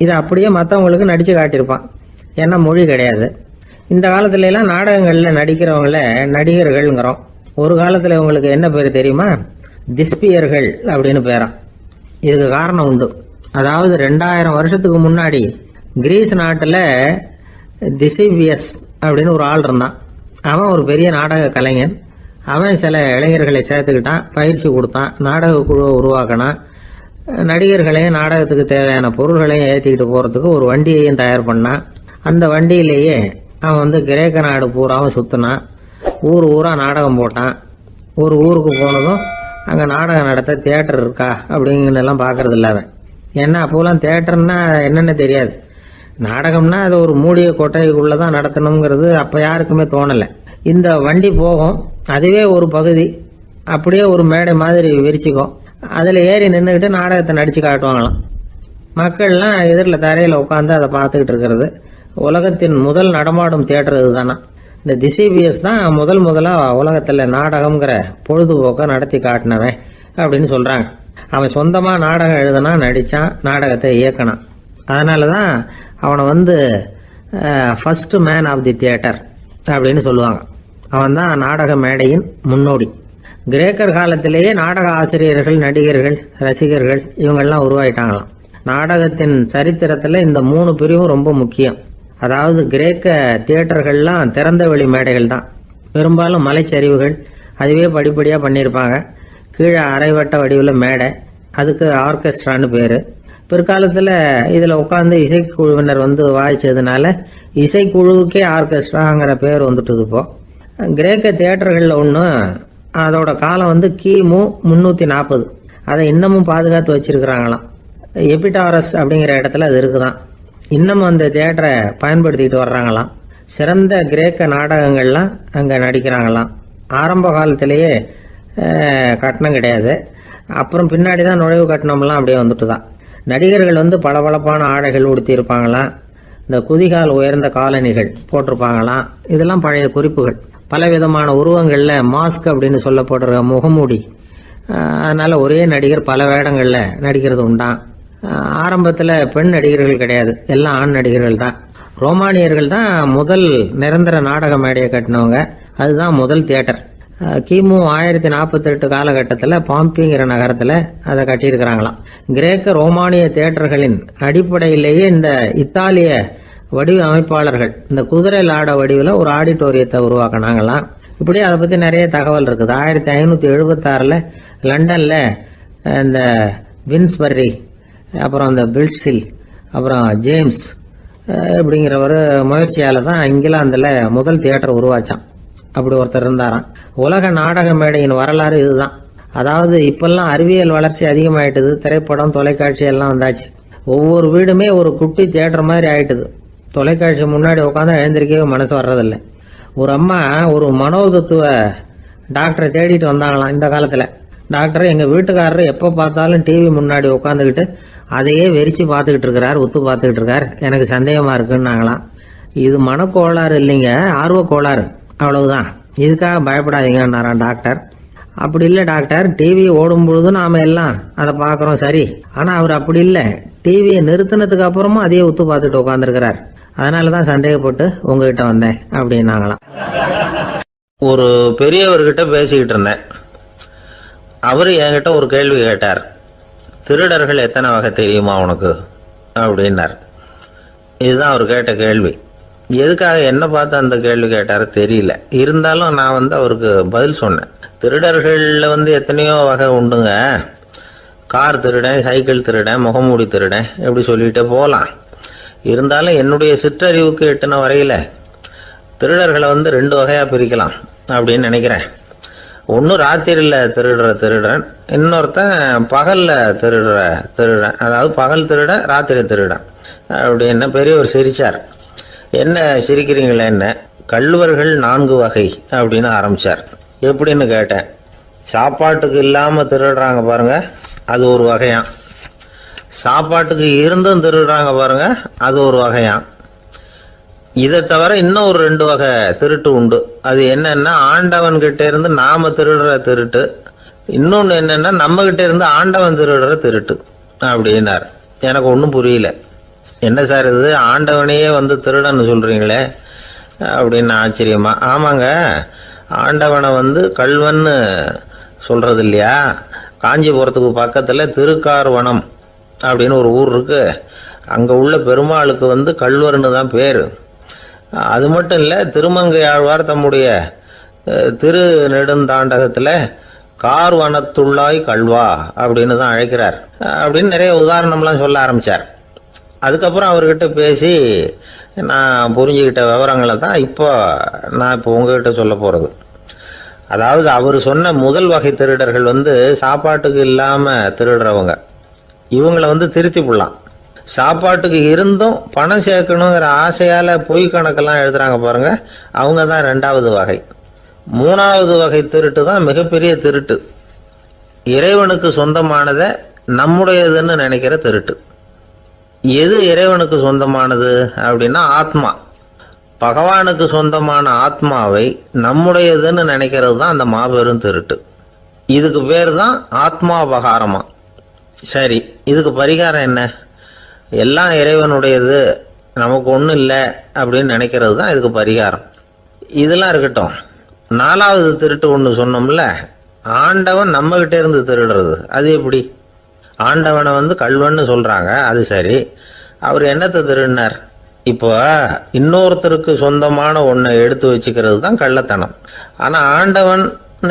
இதை அப்படியே மற்றவங்களுக்கு நடித்து காட்டியிருப்பான். ஏன்னா மொழி கிடையாது. இந்த காலத்துலலாம் நாடகங்களில் நடிக்கிறவங்கள நடிகர்கள்ங்கிறோம். ஒரு காலத்தில் இவங்களுக்கு என்ன பேர் தெரியுமா? திஸ்பியர்கள் அப்படின்னு பேரான். இதுக்கு காரணம் உண்டு. அதாவது 2000 வருஷத்துக்கு முன்னாடி கிரீஸ் நாட்டில் திசிபியஸ் அப்படின்னு ஒரு ஆள் இருந்தான். அவன் ஒரு பெரிய நாடக கலைஞன். அவன் சில இளைஞர்களை சேர்த்துக்கிட்டான், பயிற்சி கொடுத்தான், நாடக குழுவை உருவாக்கினான். நடிகர்களையும் நாடகத்துக்கு தேவையான பொருள்களையும் ஏற்றிக்கிட்டு போகிறதுக்கு ஒரு வண்டியையும் தயார் பண்ணான். அந்த வண்டியிலேயே அவன் கிரேக்க நாடு பூராவும் சுற்றினான். ஊர் ஊராக நாடகம் போட்டான். ஒரு ஊருக்கு போனதும் அங்கே நாடகம் நடத்த தியேட்டர் இருக்கா அப்படிங்கலாம் பார்க்கறது இல்லை அவன். ஏன்னா அப்போலாம் தியேட்டர்னா என்னென்ன தெரியாது. நாடகம்னா அது ஒரு மூடிய கொட்டைக்குள்ளே தான் நடத்தணுங்கிறது அப்போ யாருக்குமே தோணலை. இந்த வண்டி போகும், அதுவே ஒரு பகுதி, அப்படியே ஒரு மேடை மாதிரி விரிச்சிக்கும். அதில் ஏறி நின்றுக்கிட்டு நாடகத்தை நடித்து காட்டுவாங்களாம். மக்கள்லாம் எதிரில் தரையில் உட்காந்து அதை பார்த்துக்கிட்டு இருக்கிறது. உலகத்தின் முதல் நடமாடும் தியேட்டர் இதுதானா. இந்த திசிபியஸ் தான் முதலாக உலகத்தில் நாடகம்ங்கிற பொழுதுபோக்கை நடத்தி காட்டினவன் அப்படின்னு சொல்கிறாங்க. அவன் சொந்தமாக நாடகம் எழுதுனா, நடித்தான், நாடகத்தை இயக்கினான். அதனால தான் அவனை first man of the theatre அப்படின்னு சொல்லுவாங்க. அவன் தான் நாடக மேடையின் முன்னோடி. கிரேக்கர் காலத்திலேயே நாடக ஆசிரியர்கள், நடிகர்கள், ரசிகர்கள் இவங்கெல்லாம் உருவாயிட்டாங்களாம். நாடகத்தின் சரித்திரத்தில் இந்த 3 பிரிவும் ரொம்ப முக்கியம். அதாவது கிரேக்க தியேட்டர்கள்லாம் திறந்த வெளி மேடைகள் தான். பெரும்பாலும் மலைச்சரிவுகள், அதுவே படிப்படியாக பண்ணியிருப்பாங்க. கீழே அரைவட்ட வடிவில் மேடை, அதுக்கு ஆர்கெஸ்ட்ரான்னு பேர். பிற்காலத்தில் இதில் உட்காந்து இசைக்குழுவினர் வாய்ச்சதுனால இசைக்குழுவுக்கே ஆர்கெஸ்ட்ராங்கிற பேர் வந்துட்டுது. இப்போ கிரேக்க தியேட்டர்களில் ஒன்று, அதோட காலம் கிமு 340. அதை இன்னமும் பாதுகாத்து வச்சிருக்கிறாங்களாம். எபிடாரஸ் அப்படிங்கிற இடத்துல அது இருக்குதான். இன்னமும் அந்த தியேட்டரை பயன்படுத்திக்கிட்டு வர்றாங்களாம். சிறந்த கிரேக்க நாடகங்கள்லாம் அங்கே நடிக்கிறாங்களாம். ஆரம்ப காலத்திலேயே கட்டணம் கிடையாது. அப்புறம் பின்னாடி தான் நுழைவு கட்டணம்லாம் அப்படியே வந்துட்டு தான். நடிகர்கள் பளபளப்பான ஆடைகள் உடுத்தி இருப்பாங்களாம். இந்த குதிகால் உயர்ந்த காலணிகள் போட்டிருப்பாங்களாம். இதெல்லாம் பழைய குறிப்புகள். பலவிதமான உருவங்களில் மாஸ்க் அப்படின்னு சொல்லப்படுற முகமூடி. அதனால் ஒரே நடிகர் பல வேடங்களில் நடிக்கிறது உண்டான். ஆரம்பத்தில் பெண் நடிகர்கள் கிடையாது, எல்லாம் ஆண் நடிகர்கள் தான். ரோமானியர்கள் தான் முதல் நிரந்தர நாடக மேடையை கட்டினவங்க. அதுதான் முதல் தியேட்டர். கிமு 1048 காலகட்டத்தில் பாம்பிங்கிற நகரத்தில் அதை கட்டியிருக்கிறாங்களாம். கிரேக்க ரோமானிய தியேட்டர்களின் அடிப்படையிலேயே இந்த இத்தாலிய வடிவ அமைப்பாளர்கள் இந்த குதிரை லாட வடிவில் ஒரு ஆடிட்டோரியத்தை உருவாக்கினாங்களாம். இப்படி அதை பற்றி நிறைய தகவல் இருக்குது. 1576 லண்டனில் இந்த வின்ஸ்பர்ரி, அப்புறம் இந்த பில்ட்ஸில், அப்புறம் ஜேம்ஸ் இப்படிங்கிற ஒரு முயற்சியால் தான் இங்கிலாந்தில் முதல் தியேட்டர் உருவாச்சான். அப்படி ஒருத்தர் இருந்தாராம். உலக நாடக மேடையின் வரலாறு இதுதான். அதாவது இப்பெல்லாம் அறிவியல் வளர்ச்சி அதிகமாயிட்டுது. திரைப்படம், தொலைக்காட்சி எல்லாம் வந்தாச்சு. ஒவ்வொரு வீடுமே ஒரு குட்டி தியேட்டர் மாதிரி ஆயிட்டுது. தொலைக்காட்சி முன்னாடி உட்காந்து எழுந்திருக்கவே மனசு வர்றதில்லை. ஒரு அம்மா ஒரு மனோதத்துவ டாக்டரை தேடிட்டு வந்தாங்களாம் இந்த காலத்தில். டாக்டர், எங்கள் வீட்டுக்காரர் எப்போ பார்த்தாலும் டிவி முன்னாடி உட்காந்துக்கிட்டு அதையே வெறிச்சு பார்த்துக்கிட்டு இருக்கிறார், உத்து பார்த்துக்கிட்டு இருக்கார், எனக்கு சந்தேகமாக இருக்குன்னாங்களாம். இது மனக்கோளாறு இல்லைங்க, ஆர்வ கோளாறு, அவ்வளவுதான், இதுக்காக பயப்படாதீங்கன்னாரான் டாக்டர். அப்படி இல்லை டாக்டர், டிவி ஓடும் பொழுது நாம எல்லாம் அதை பார்க்குறோம் சரி, ஆனால் அவர் அப்படி இல்லை, டிவியை நிறுத்தினதுக்கு அப்புறமும் அதையே உத்து பார்த்துட்டு உட்காந்துருக்கிறார், அதனால தான் சந்தேகப்பட்டு உங்ககிட்ட வந்தேன் அப்படின்னாங்களாம். ஒரு பெரியவர்கிட்ட பேசிக்கிட்டு இருந்தேன். அவர் என்கிட்ட ஒரு கேள்வி கேட்டார். திருடர்கள் எத்தனை வகை தெரியுமா உனக்கு அப்படின்னார். இதுதான் அவர் கேட்ட கேள்வி. எதுக்காக என்ன பார்த்து அந்த கேள்வி கேட்டாரு தெரியல. இருந்தாலும் நான் அவருக்கு பதில் சொன்னேன். திருடர்களில் எத்தனையோ வகை உண்டுங்க. கார் திருடன், சைக்கிள் திருடன், முகமூடி திருடன், எப்படி சொல்லிகிட்டே போகலாம். இருந்தாலும் என்னுடைய சிற்றறிவுக்கு எட்டின வரையில் திருடர்களை 2 வகையாக பிரிக்கலாம் அப்படின்னு நினைக்கிறேன். ஒன்று ராத்திரியில் திருடுற திருடன், இன்னொருத்தன் பகலில் திருடுற திருடன். அதாவது பகல் திருடன், ராத்திரி திருடன் அப்படின்னு பெரியவர் சிரிச்சார். என்ன சிரிக்கிறீங்களே, என்ன கள்வர்கள் 4 வகை அப்படின்னு ஆரம்பித்தார். எப்படின்னு கேட்டேன். சாப்பாட்டுக்கு இல்லாமல் திருடுறாங்க பாருங்க, அது ஒரு வகையான். சாப்பாட்டுக்கு இருந்தும் திருடுறாங்க பாருங்க, அது ஒரு வகையான். இதை தவிர இன்னும் ஒரு 2 வகை திருட்டு உண்டு. அது என்னன்னா, ஆண்டவன் கிட்ட இருந்து நாம திருடுற திருட்டு, இன்னொன்று என்னன்னா நம்ம கிட்ட இருந்து ஆண்டவன் திருடுற திருட்டு அப்படின்னார். எனக்கு ஒன்றும் புரியல. என்ன சார் இது, ஆண்டவனையே திருடன்னு சொல்றீங்களே அப்படின்னு ஆச்சரியமா. ஆமாங்க, ஆண்டவனை கல்வன்னு சொல்றது இல்லையா. காஞ்சிபுரத்துக்கு பக்கத்துல திருக்கார்வனம் அப்படின்னு ஒரு ஊர் இருக்கு. அங்க உள்ள பெருமாளுக்கு கல்வர்னு தான் பேரு. அது மட்டும் இல்ல, திருமங்கை ஆழ்வார் தம்முடைய திரு நெடுந்தாண்டகத்துல கார்வனத்துள்ளாய் கல்வா அப்படின்னு தான் அழைக்கிறார் அப்படின்னு நிறைய உதாரணம்லாம் சொல்ல ஆரம்பிச்சார். அதுக்கப்புறம் அவர்கிட்ட பேசி நான் புரிஞ்சுக்கிட்ட விவரங்களை தான் இப்போ உங்ககிட்ட சொல்ல போகிறது. அதாவது அவர் சொன்ன முதல் வகை திருடர்கள் சாப்பாட்டுக்கு இல்லாமல் திருடுறவங்க. இவங்களை திருத்தி போடலாம். சாப்பாட்டுக்கு இருந்தும் பணம் சேர்க்கணுங்கிற ஆசையால் பொய் கணக்கெல்லாம் எழுதுறாங்க பாருங்க, அவங்க தான் 2வது வகை. 3வது வகை திருட்டு தான் மிகப்பெரிய திருட்டு. இறைவனுக்கு சொந்தமானதை நம்முடையதுன்னு நினைக்கிற திருட்டு. எது இறைவனுக்கு சொந்தமானது அப்படின்னா ஆத்மா. பகவானுக்கு சொந்தமான ஆத்மாவை நம்முடையதுன்னு நினைக்கிறது தான் அந்த மாபெரும் திருட்டு. இதுக்கு பேர் தான் ஆத்மாபகாரமா. சரி, இதுக்கு பரிகாரம் என்ன? எல்லாம் இறைவனுடையது, நமக்கு ஒன்றும் இல்லை அப்படின்னு நினைக்கிறது தான் இதுக்கு பரிகாரம். இதெல்லாம் இருக்கட்டும். 4வது திருட்டு ஒன்று சொன்னோம்ல, ஆண்டவன் நம்மகிட்ட இருந்து திருடுறது. அது எப்படி? ஆண்டவனை கல்வன்னு சொல்றாங்க, அது சரி. அவர் என்னத்தை திருடினார்? இப்போ இன்னொருத்தருக்கு சொந்தமான ஒன்றை எடுத்து வச்சுக்கிறது தான் கள்ளத்தனம். ஆனா ஆண்டவன்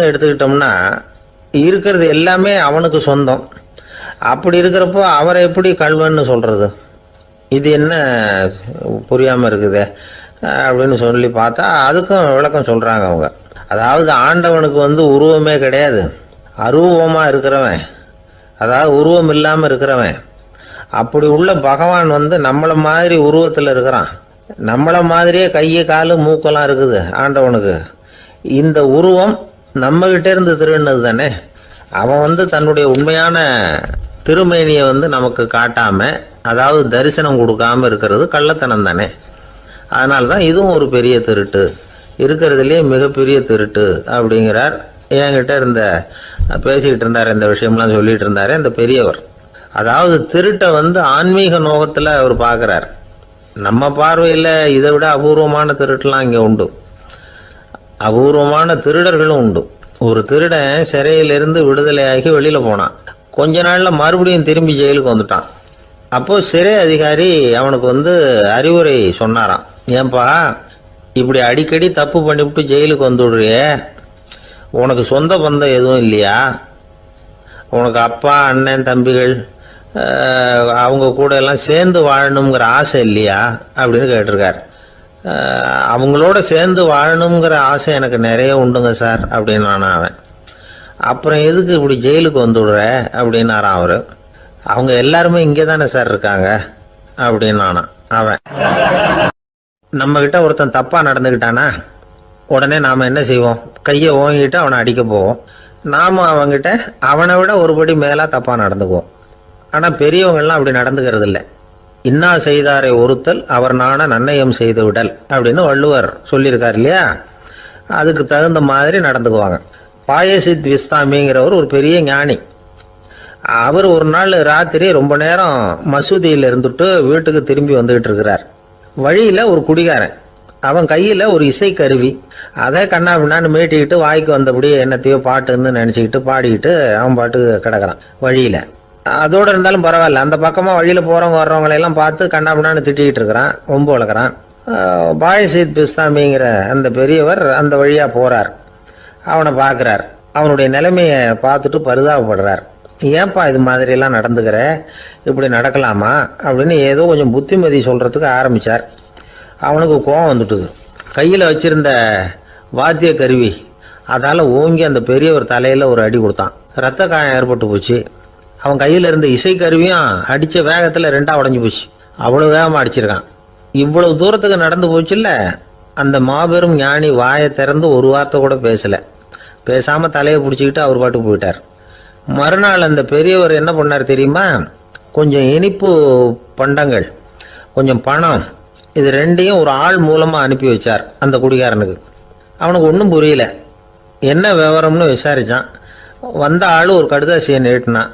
எடுத்துக்கிட்டோம்னா இருக்கிறது எல்லாமே அவனுக்கு சொந்தம். அப்படி இருக்கிறப்போ அவரை எப்படி கல்வன்னு சொல்றது? இது என்ன புரியாம இருக்குதே அப்படின்னு சொல்லி பார்த்தா அதுக்கும் விளக்கம் சொல்றாங்க அவங்க. அதாவது ஆண்டவனுக்கு உருவமே கிடையாது, அரூபமா இருக்கிறவன், அதாவது உருவம் இல்லாமல் இருக்கிறவன். அப்படி உள்ள பகவான் நம்மளை மாதிரி உருவத்தில் இருக்கிறான். நம்மளை மாதிரியே கையை காலு மூக்கெல்லாம் இருக்குது ஆண்டவனுக்கு. இந்த உருவம் நம்மகிட்ட இருந்து திருடினது தானே. அவன் தன்னுடைய உண்மையான திருமேனியை நமக்கு காட்டாம, அதாவது தரிசனம் கொடுக்காம இருக்கிறது கள்ளத்தனம் தானே. அதனால தான் இதுவும் ஒரு பெரிய திருட்டு, இருக்கிறதுலேயே மிகப்பெரிய திருட்டு அப்படிங்கிறார். என்கிட்ட பேசிக்கிட்டு இருந்தார், இந்த விஷயம்லாம் சொல்லிட்டு இருந்தாரு இந்த பெரியவர். அதாவது திருட்டை ஆன்மீக நோகத்தில் அவர் பார்க்குறார். நம்ம பார்வையில் இதை விட அபூர்வமான திருட்டுலாம் இங்கே உண்டு. அபூர்வமான திருடர்களும் உண்டு. ஒரு திருடன் சிறையிலிருந்து விடுதலையாகி வெளியில் போனான். கொஞ்ச நாளில் மறுபடியும் திரும்பி ஜெயிலுக்கு வந்துட்டான். அப்போது சிறை அதிகாரி அவனுக்கு அறிவுரை சொன்னாராம். ஏன்பா இப்படி அடிக்கடி தப்பு பண்ணிவிட்டு ஜெயிலுக்கு வந்துடுறியே, உனக்கு சொந்த பந்தம் எதுவும் இல்லையா? உனக்கு அப்பா, அண்ணன், தம்பிகள் அவங்க கூட எல்லாம் சேர்ந்து வாழணுங்கிற ஆசை இல்லையா அப்படின்னு கேட்டிருக்கார். அவங்களோட சேர்ந்து வாழணுங்கிற ஆசை எனக்கு நிறைய உண்டுங்க சார் அப்படின்னு அவன். அப்புறம் எதுக்கு இப்படி ஜெயிலுக்கு வந்துடுற அப்படின்னாரான் அவரு. அவங்க எல்லாருமே இங்கே தானே சார் இருக்காங்க அப்படின்னு அவன். நம்ம கிட்ட ஒருத்தன் தப்பா நடந்துக்கிட்டானா உடனே நாம என்ன செய்வோம்? கையை ஓங்கிட்டு அவனை அடிக்க போவோம். நாம் அவங்ககிட்ட அவனை விட ஒருபடி மேலாக தப்பாக நடந்துக்குவோம். ஆனால் பெரியவங்கள்லாம் அப்படி நடந்துக்கிறது இல்லை. இன்னா செய்தாரை ஒருத்தல் அவர் நாண நன்னயம் செய்து விடல் அப்படின்னு வள்ளுவர் சொல்லியிருக்கார் இல்லையா? அதுக்கு தகுந்த மாதிரி நடந்துக்குவாங்க. பாயசித் விஸ்தாமிங்கிறவர் ஒரு பெரிய ஞானி. அவர் ஒரு நாள் ராத்திரி ரொம்ப நேரம் மசூதியில் இருந்துட்டு வீட்டுக்கு திரும்பி வந்துகிட்டு இருக்கிறார். வழியில் ஒரு குடிகாரன், அவன் கையில் ஒரு இசைக்கருவி, அதை கண்ணா பின்னான்னு மீட்டிக்கிட்டு வாய்க்கு வந்தபடி என்னத்தையோ பாட்டுன்னு நினச்சிக்கிட்டு பாடிக்கிட்டு அவன் பாட்டுக்கு கிடக்கிறான் வழியில். அதோடு இருந்தாலும் பரவாயில்ல, அந்த பக்கமாக வழியில் போகிறவங்க வர்றவங்களையெல்லாம் பார்த்து கண்ணா பின்னான்னு திட்டிக்கிட்டு இருக்கிறான், ரொம்ப வளர்க்குறான். பாயசித் பிஸ்தாமிங்கிற அந்த பெரியவர் அந்த வழியாக போகிறார். அவனை பார்க்குறார். அவனுடைய நிலைமையை பார்த்துட்டு பரிதாபப்படுறார். ஏன்பா இது மாதிரியெல்லாம் நடந்துக்கிற, இப்படி நடக்கலாமா அப்படின்னு ஏதோ கொஞ்சம் புத்திமதி சொல்கிறதுக்கு ஆரம்பித்தார். அவனுக்கு கோபம் வந்துட்டுது. கையில் வச்சிருந்த வாத்திய கருவி அதால் ஓங்கி அந்த பெரியவர் தலையில் ஒரு அடி கொடுத்தான். ரத்த காயம் ஏற்பட்டு போச்சு. அவன் கையில் இருந்த இசைக்கருவியும் அடித்த வேகத்தில் ரெண்டாக உடஞ்சி போச்சு. அவ்வளோ வேகமாக அடிச்சிருக்கான். இவ்வளவு தூரத்துக்கு நடந்து போச்சுல்ல, அந்த மாபெரும் ஞானி வாயை திறந்து ஒரு வார்த்தை கூட பேசலை. பேசாமல் தலையை பிடிச்சிக்கிட்டு அவர் பாட்டுக்கு போயிட்டார். மறுநாள் அந்த பெரியவர் என்ன பண்ணார் தெரியுமா? கொஞ்சம் இனிப்பு பண்டங்கள், கொஞ்சம் பணம், இது ரெண்டையும் ஒரு ஆள் மூலமாக அனுப்பி வச்சார் அந்த குடிகாரனுக்கு. அவனுக்கு ஒன்றும் புரியல. என்ன விவரம்னு விசாரித்தான். வந்த ஆள் ஒரு கடுதாசியை நீட்டினான்.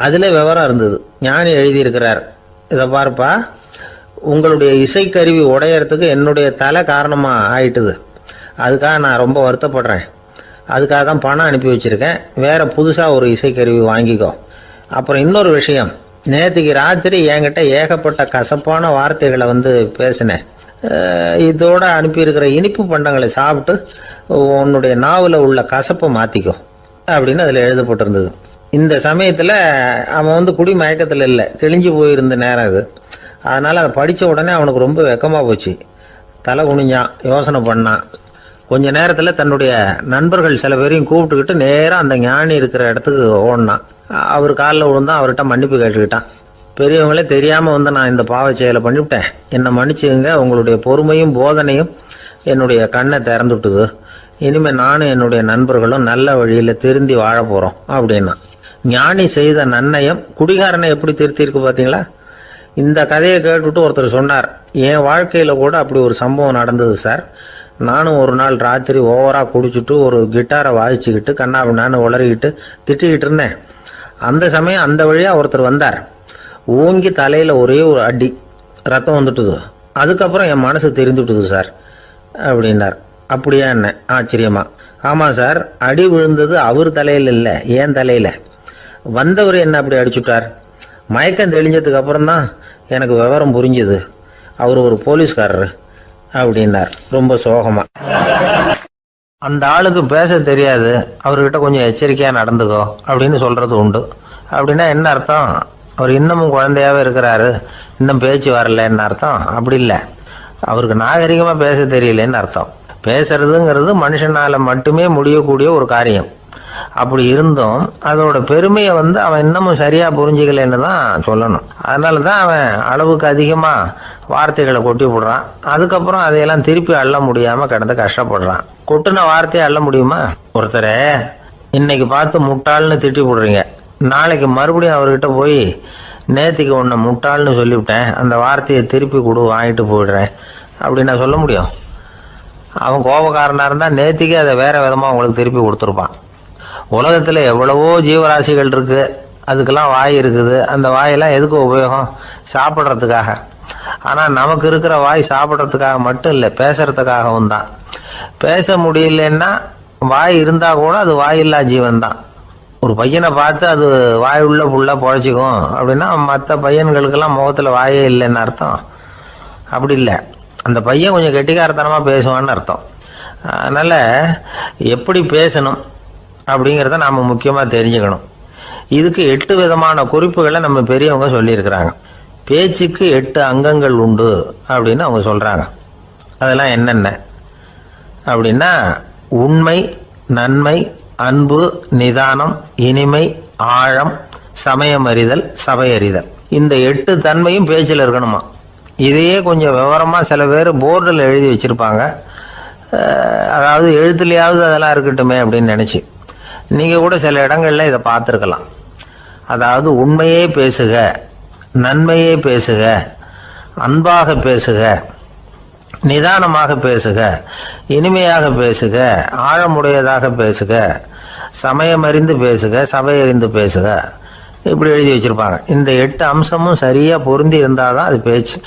அதில் விவரம் இருந்தது. ஞானி எழுதியிருக்கிறார், இதை பார்ப்பா, உங்களுடைய இசைக்கருவி உடையறதுக்கு என்னுடைய தலை காரணமாக ஆயிட்டுது. அதுக்காக நான் ரொம்ப வருத்தப்படுறேன். அதுக்காக தான் பணம் அனுப்பி வச்சுருக்கேன். வேறு புதுசாக ஒரு இசைக்கருவி வாங்கிக்கோ. அப்புறம் இன்னொரு விஷயம், நேற்றுக்கு ராத்திரி என்கிட்ட ஏகப்பட்ட கசப்பான வார்த்தைகளை பேசினேன். இதோடு அனுப்பியிருக்கிற இனிப்பு பண்டங்களை சாப்பிட்டு உன்னுடைய நாவில் உள்ள கசப்பை மாற்றிக்கோ அப்படின்னு அதில் எழுதப்பட்டிருந்தது. இந்த சமயத்தில் அவன் குடி மயக்கத்தில் இல்லை, தெளிஞ்சு போயிருந்த நேரம் அது. அதனால் அதை படித்த உடனே அவனுக்கு ரொம்ப வெக்கமாக போச்சு. தலை குனிஞ்சான், யோசனை பண்ணான். கொஞ்ச நேரத்தில் தன்னுடைய நண்பர்கள் சில பேரையும் கூப்பிட்டுக்கிட்டு நேராக அந்த ஞானி இருக்கிற இடத்துக்கு ஓடினான். அவர் காலில் விழுந்தான். அவர்கிட்ட மன்னிப்பு கேட்டுக்கிட்டான். பெரியவங்களே தெரியாமல் நான் இந்த பாவ செயலை பண்ணிவிட்டேன், என்னை மன்னிச்சுங்க. உங்களுடைய பொறுமையும் போதனையும் என்னுடைய கண்ணை திறந்துட்டுது. இனிமேல் நானும் என்னுடைய நண்பர்களும் நல்ல வழியில் திருந்தி வாழ போகிறோம் அப்படின்னா. ஞானி செய்த நன்னயம் குடிகாரனை எப்படி திருத்திருக்கு பார்த்தீங்களா? இந்த கதையை கேட்டுவிட்டு ஒருத்தர் சொன்னார், என் வாழ்க்கையில் கூட அப்படி ஒரு சம்பவம் நடந்தது சார். நானும் ஒரு நாள் ராத்திரி ஓவராக குடிச்சிட்டு ஒரு கிட்டாரை வாசிச்சுக்கிட்டு கண்ணாபின்னான்னு உளறிக்கிட்டு திட்டிக்கிட்டு இருந்தேன். அந்த சமயம் அந்த வழியாக ஒருத்தர் வந்தார். ஓங்கி தலையில் ஒரே ஒரு அடி, ரத்தம் வந்துட்டுது. அதுக்கப்புறம் என் மனசு தெரிந்துட்டுது சார் அப்படின்னார். அப்படியா என்ன ஆச்சரியமா? ஆமாம் சார், அடி விழுந்தது அவர் தலையில் இல்லை, ஏன் தலையில். வந்தவர் என்ன அப்படி அடிச்சுட்டார். மயக்கம் தெளிஞ்சதுக்கு அப்புறம்தான் எனக்கு விவரம் புரிஞ்சுது. அவர் ஒரு போலீஸ்காரர் அப்படின்னார் ரொம்ப சோகமா. அந்த ஆளுக்கு பேச தெரியாது, அவர்கிட்ட கொஞ்சம் எச்சரிக்கையாக நடந்துக்கோ அப்படின்னு சொல்கிறது உண்டு. அப்படின்னா என்ன அர்த்தம்? அவர் இன்னமும் குழந்தையாகவே இருக்கிறாரு, இன்னும் பேச்சு வரலன்னு அர்த்தம்? அப்படி இல்லை, அவருக்கு நாகரிகமாக பேச தெரியலன்னு அர்த்தம். பேசுறதுங்கிறது மனுஷனால் மட்டுமே முடியக்கூடிய ஒரு காரியம். அப்படி இருந்தும் அதோட பெருமையை அவன் இன்னமும் சரியாக புரிஞ்சிக்கலன்னு தான் சொல்லணும். அதனால தான் அவன் அளவுக்கு அதிகமாக வார்த்தைகளை கொட்டி விடுறான். அதுக்கப்புறம் அதையெல்லாம் திருப்பி அள்ள முடியாமல் கிடந்து கஷ்டப்படுறான். கொட்டின வார்த்தையை அள்ள முடியுமா? ஒருத்தரை இன்னைக்கு பார்த்து முட்டாள்னு திட்டி விடுறீங்க, நாளைக்கு மறுபடியும் அவர்கிட்ட போய் நேற்றுக்கு உன்னை முட்டாள்னு சொல்லிவிட்டேன், அந்த வார்த்தையை திருப்பி கொடு, வாங்கிட்டு போயிடுறேன் அப்படின்னு நான் சொல்ல முடியும்? அவன் கோபக்காரனாக இருந்தால் நேற்றுக்கே அதை வேறு விதமாக உங்களுக்கு திருப்பி கொடுத்துருப்பான். உலகத்தில் எவ்வளவோ ஜீவராசிகள் இருக்குது, அதுக்கெல்லாம் வாய் இருக்குது. அந்த வாயெல்லாம் எதுக்கு உபயோகம்? சாப்பிட்றதுக்காக. ஆனால் நமக்கு இருக்கிற வாய் சாப்பிட்றதுக்காக மட்டும் இல்லை, பேசுறதுக்காகவும் தான். பேச முடியலன்னா வாய் இருந்தால் கூட அது வாயில்லா ஜீவன் தான். ஒரு பையனை பார்த்து அது வாய் உள்ள புள்ள பொழைச்சிக்கும் அப்படின்னா மற்ற பையன்களுக்கெல்லாம் முகத்தில் வாயே இல்லைன்னு அர்த்தம்? அப்படி இல்லை, அந்த பையன் கொஞ்சம் கெட்டிக்காரத்தனமாக பேசுவான்னு அர்த்தம். அதனால் எப்படி பேசணும் அப்படிங்கிறத நாம் முக்கியமாக தெரிஞ்சுக்கணும். இதுக்கு 8 விதமான குறிப்புகளை நம்ம பெரியவங்க சொல்லியிருக்கிறாங்க. பேச்சுக்கு 8 அங்கங்கள் உண்டு அப்படின்னு அவங்க சொல்கிறாங்க. அதெல்லாம் என்னென்ன அப்படின்னா, உண்மை, நன்மை, அன்பு, நிதானம், இனிமை, ஆழம், சமயமறிதல், சபையறிதல். இந்த 8 தன்மையும் பேச்சில் இருக்கணுமா. இதையே கொஞ்சம் விவரமாக சில பேர் போர்டில் எழுதி வச்சுருப்பாங்க. அதாவது எழுத்துலையாவது அதெல்லாம் இருக்கட்டுமே அப்படின்னு நினச்சி. நீங்கள் கூட சில இடங்களில் இதை பார்த்துருக்கலாம். அதாவது உண்மையே பேசுக, நன்மையே பேசுக, அன்பாக பேசுக, நிதானமாக பேசுக, இனிமையாக பேசுக, ஆழமுடையதாக பேசுக, சமயமறிந்து பேசுக, சபையறிந்து பேசுக, இப்படி எழுதி வச்சிருப்பாங்க. இந்த 8 அம்சமும் சரியாக பொருந்தி இருந்தால் தான் அது பேச்சு.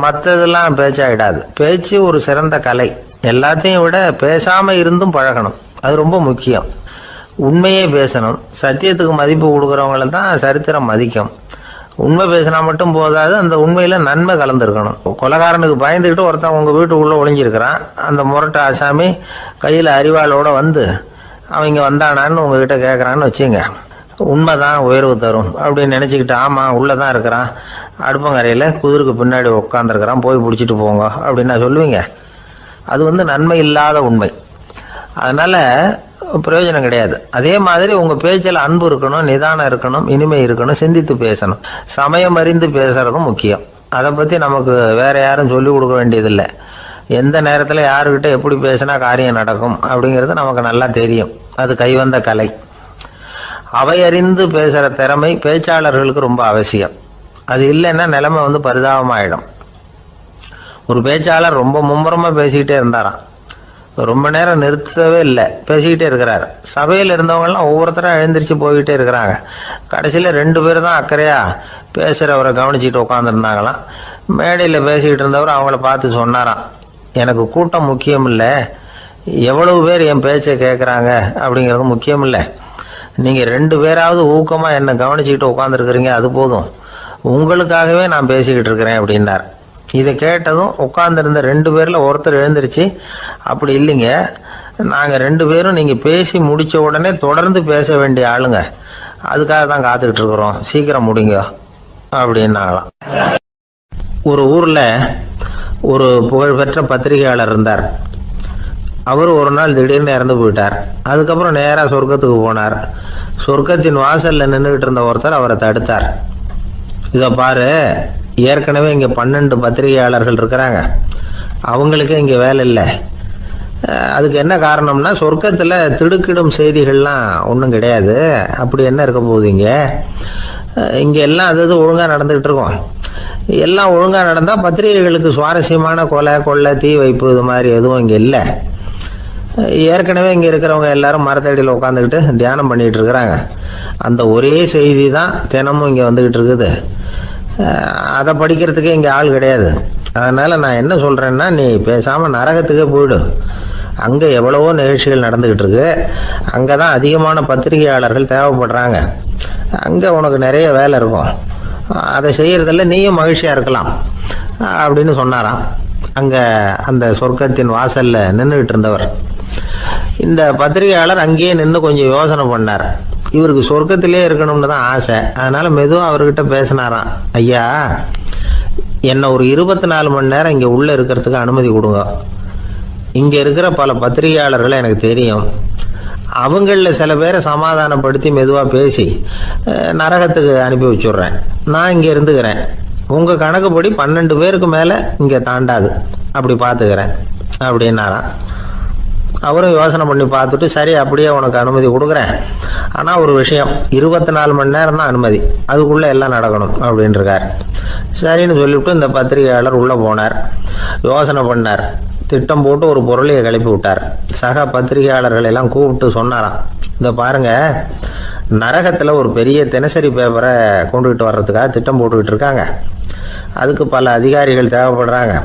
மற்றதெல்லாம் பேச்சாயிடாது. பேச்சு ஒரு சிறந்த கலை. எல்லாத்தையும் விட பேசாமல் இருந்தும் பழகணும், அது ரொம்ப முக்கியம். உண்மையே பேசணும். சத்தியத்துக்கு மதிப்பு கொடுக்குறவங்கள தான் சரித்திரம் மதிக்கும். உண்மை பேசினா மட்டும் போதாது, அந்த உண்மையில் நன்மை கலந்துருக்கணும். கொலைகாரனுக்கு பயந்துக்கிட்டு ஒருத்தன் உங்கள் வீட்டுக்குள்ளே ஒளிஞ்சிருக்கிறான். அந்த முரட்டு ஆசாமி கையில் அரிவாளோடு வந்து அவங்க வந்தானான்னு உங்ககிட்ட கேட்குறான்னு வச்சுங்க. உண்மைதான் உயர்வு தரும் அப்படின்னு நினச்சிக்கிட்டு, ஆமாம் உள்ளே தான் இருக்கிறான், அடுப்பங்கரையில் குதிருக்கு பின்னாடி உட்காந்துருக்கிறான், போய் பிடிச்சிட்டு போங்க அப்படின்னு நான் சொல்லுவீங்க. அது நன்மை இல்லாத உண்மை. அதனால் பிரயோஜனம் கிடையாது. அதே மாதிரி உங்கள் பேச்சில் அன்பு இருக்கணும், நிதானம் இருக்கணும், இனிமை இருக்கணும், சிந்தித்து பேசணும், சமயம் அறிந்து பேசுகிறதும் முக்கியம். அதை பற்றி நமக்கு வேறு யாரும் சொல்லிக் கொடுக்க வேண்டியதில்லை. எந்த நேரத்தில் யாருக்கிட்ட எப்படி பேசினா காரியம் நடக்கும் அப்படிங்கிறது நமக்கு நல்லா தெரியும். அது கைவந்த கலை. அவையறிந்து பேசுகிற திறமை பேச்சாளர்களுக்கு ரொம்ப அவசியம். அது இல்லைன்னா நிலைமை பரிதாபமாயிடும். ஒரு பேச்சாளர் ரொம்ப மும்முரமாக பேசிக்கிட்டே இருந்தாராம். ரொம்ப நேரம் நிறுத்தவே இல்லை, பேசிக்கிட்டே இருக்கிறார். சபையில் இருந்தவங்கலாம் ஒவ்வொருத்தரும் எழுந்திரிச்சு போய்கிட்டே இருக்கிறாங்க. கடைசியில் 2 பேர் தான் அக்கறையாக பேசுகிறவரை கவனிச்சுட்டு உட்காந்துருந்தாங்களாம். மேடையில் பேசிக்கிட்டு இருந்தவர் அவங்கள பார்த்து சொன்னாராம், எனக்கு கூட்டம் முக்கியம் இல்லை, எவ்வளவு பேர் என் பேச்சை கேட்குறாங்க அப்படிங்கிறது முக்கியம் இல்லை. நீங்கள் 2 பேராவது ஊக்கமாக என்னை கவனிச்சுக்கிட்டு உட்காந்துருக்குறீங்க, அது போதும். உங்களுக்காகவே நான் பேசிக்கிட்டு இருக்கிறேன் அப்படின்னார். இதை கேட்டதும் உட்காந்துருந்த 2 பேரில் ஒருத்தர் எழுந்திருச்சு, அப்படி இல்லைங்க, நாங்கள் 2 பேரும் நீங்கள் பேசி முடித்த உடனே தொடர்ந்து பேச வேண்டிய ஆளுங்க, அதுக்காக தான் காத்துக்கிட்டு இருக்கிறோம், சீக்கிரம் முடிங்க அப்படின்னாங்களாம். ஒரு ஊரில் ஒரு புகழ்பெற்ற பத்திரிகையாளர் இருந்தார். அவர் ஒரு நாள் திடீர்னு இறந்து போயிட்டார். அதுக்கப்புறம் நேராக சொர்க்கத்துக்கு போனார். சொர்க்கத்தின் வாசலில் நின்றுக்கிட்டு இருந்த ஒருத்தர் அவரை தடுத்தார். இதை பாரு, ஏற்கனவே இங்கே 12 பத்திரிகையாளர்கள் இருக்கிறாங்க, அவங்களுக்கு இங்கே வேலை இல்லை. அதுக்கு என்ன காரணம்னா, சொர்க்கத்தில் திடுக்கிடும் செய்திகள்லாம் ஒன்றும் கிடையாது, அப்படி என்ன இருக்க போகுது இங்கே எல்லாம் அது ஒழுங்காக நடந்துகிட்டு இருக்கோம். எல்லாம் ஒழுங்காக நடந்தால் பத்திரிகைகளுக்கு சுவாரஸ்யமான கொலை கொள்ளை தீ வைப்பு இது மாதிரி எதுவும் இங்கே இல்லை. ஏற்கனவே இங்கே இருக்கிறவங்க எல்லாரும் மரத்தடியில் உட்காந்துக்கிட்டு தியானம் பண்ணிகிட்டு இருக்கிறாங்க. அந்த ஒரே செய்தி தான் தினமும் இங்கே வந்துக்கிட்டு இருக்குது. அதை படிக்கிறதுக்கே இங்கே ஆள் கிடையாது. அதனால் நான் என்ன சொல்கிறேன்னா, நீ பேசாமல் நரகத்துக்கே போயிடு. அங்கே எவ்வளவோ நிகழ்ச்சிகள் நடந்துக்கிட்டு இருக்கு, அங்கே தான் அதிகமான பத்திரிகையாளர்கள் தேவைப்படுறாங்க, அங்கே உனக்கு நிறைய வேலை இருக்கும், அதை செய்கிறதில்ல நீயும் மகிழ்ச்சியாக இருக்கலாம் அப்படின்னு சொன்னாராம். அங்கே அந்த சொர்க்கத்தின் வாசலில் நின்றுக்கிட்டு இருந்தவர். இந்த பத்திரிகையாளர் அங்கேயே நின்று கொஞ்சம் யோசனை பண்ணார். இவருக்கு சொர்க்கத்திலே இருக்கணும்னு தான் ஆசை. அதனால் மெதுவாக அவர்கிட்ட பேசினாராம், ஐயா, என்னை ஒரு 24 மணி நேரம் இங்கே உள்ளே இருக்கிறதுக்கு அனுமதி கொடுங்க. இங்கே இருக்கிற பல பத்திரிகையாளர்களை எனக்கு தெரியும், அவங்களில் சில பேரை சமாதானப்படுத்தி மெதுவாக பேசி நரகத்துக்கு அனுப்பி வச்சுட்றேன். நான் இங்கே இருந்துக்கிறேன். உங்கள் கணக்குப்படி 12 பேருக்கு மேலே இங்கே தாண்டாது, அப்படி பார்த்துக்கிறேன் அப்படின்னாராம். அவரும் யோசனை பண்ணி பார்த்துட்டு, சரி அப்படியே உனக்கு அனுமதி கொடுக்குறேன், ஆனால் ஒரு விஷயம், 24 மணி நேரம் தான் அனுமதி, அதுக்குள்ளே எல்லாம் நடக்கணும் அப்படின்ட்டுருக்கார். சரின்னு சொல்லிவிட்டு இந்த பத்திரிகையாளர் உள்ளே போனார். யோசனை பண்ணார், திட்டம் போட்டு ஒரு பொருளையை கிளப்பி விட்டார். சக பத்திரிகையாளர்கள் எல்லாம் கூப்பிட்டு சொன்னாராம், இதை பாருங்க, நரகத்தில் ஒரு பெரிய தினசரி பேப்பரை கொண்டுகிட்டு வர்றதுக்காக திட்டம் போட்டுக்கிட்டு இருக்காங்க. அதுக்கு பல அதிகாரிகள் தேவைப்படுறாங்க,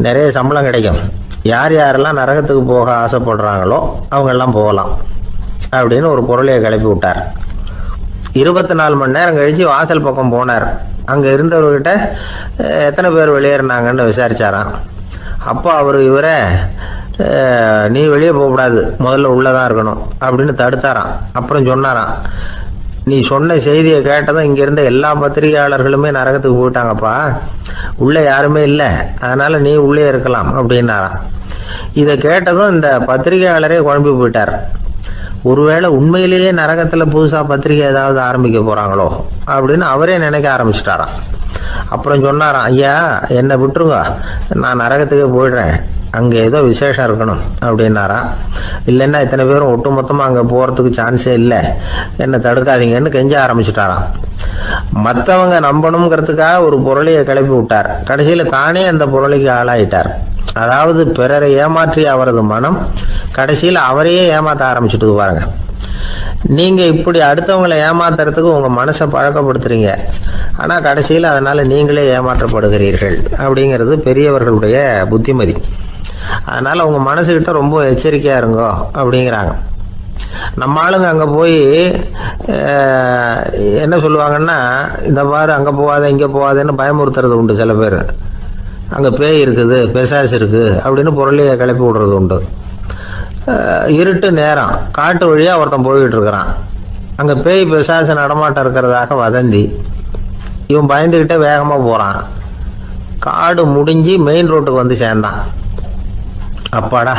நிறைய சம்பளம் கிடைக்கும். யார் யாரெல்லாம் நரகத்துக்கு போக ஆசைப்படுறாங்களோ அவங்கெல்லாம் போகலாம் அப்படின்னு ஒரு பொருளையை கிளப்பி விட்டார். 24 மணி நேரம் கழித்து வாசல் பக்கம் போனார். அங்கே இருந்தவர்கிட்ட எத்தனை பேர் வெளியேறினாங்கன்னு விசாரிச்சாராம். அப்போ அவர் இவரை, நீ வெளியே போகக்கூடாது, முதல்ல உள்ளே தான் இருக்கணும் அப்படின்னு தடுத்தாராம். அப்புறம் சொன்னாராம், நீ சொன்ன செய்தியை கேட்டதும் இங்கே இருந்த எல்லா பத்திரிகையாளர்களுமே நரகத்துக்கு போயிட்டாங்கப்பா, உள்ளே யாருமே இல்லை, அதனால் நீ உள்ளே இருக்கலாம் அப்படின்னாராம். இதை கேட்டதும் இந்த பத்திரிகையாளரே குழம்பி போயிட்டார். ஒருவேளை உண்மையிலேயே நரகத்தில் புதுசாக பத்திரிகை ஏதாவது ஆரம்பிக்க போகிறாங்களோ அப்படின்னு அவரே நினைக்க ஆரம்பிச்சிட்டாராம். அப்புறம் சொன்னாராம், ஐயா என்னை விட்டுருங்க, நான் நரகத்துக்கே போயிடுறேன், அங்கே ஏதோ விசேஷம் இருக்கணும் அப்படின்னாராம். இல்லைன்னா இத்தனை பேரும் ஒட்டு மொத்தமாக அங்கே போகிறதுக்கு சான்ஸே இல்லை, என்னை தடுக்காதீங்கன்னு கெஞ்ச ஆரம்பிச்சுட்டாராம். மற்றவங்க நம்பணுங்கிறதுக்காக ஒரு புரளியை கிளப்பி விட்டார். கடைசியில் தானே அந்த புரளிக்கு ஆளாயிட்டார். அதாவது பிறரை ஏமாற்றிய அவரது மனம் கடைசியில் அவரையே ஏமாற்ற ஆரம்பிச்சுட்டு பாருங்க. நீங்க இப்படி அடுத்தவங்களை ஏமாத்துறதுக்கு உங்க மனசை பழக்கப்படுத்துறீங்க, ஆனா கடைசியில் அதனால நீங்களே ஏமாற்றப்படுகிறீர்கள் அப்படிங்கிறது பெரியவர்களுடைய புத்திமதி. அதனால உங்க மனசுகிட்ட ரொம்ப எச்சரிக்கையா இருங்கோ அப்படிங்கிறாங்க. நம்ம ஆளுங்க அங்க போய் என்ன சொல்லுவாங்கன்னா, இந்த மாதிரி அங்க போகாத இங்க போகாதன்னு பயமுறுத்துறது உண்டு. சில பேர் அங்க பேய் இருக்குது, பிசாசு இருக்கு அப்படின்னு பொருளையை கிளப்பி விடுறது உண்டு. இருட்டு நேரம் காட்டு வழியா ஒருத்தன் போய்கிட்டு இருக்கிறான். அங்க பேய் பிசாசு நடமாட்டம் இருக்கிறதாக வதந்தி. இவன் பயந்துகிட்டே வேகமா போறான். காடு முடிஞ்சு மெயின் ரோட்டுக்கு வந்து சேர்ந்தான். அப்பாடா,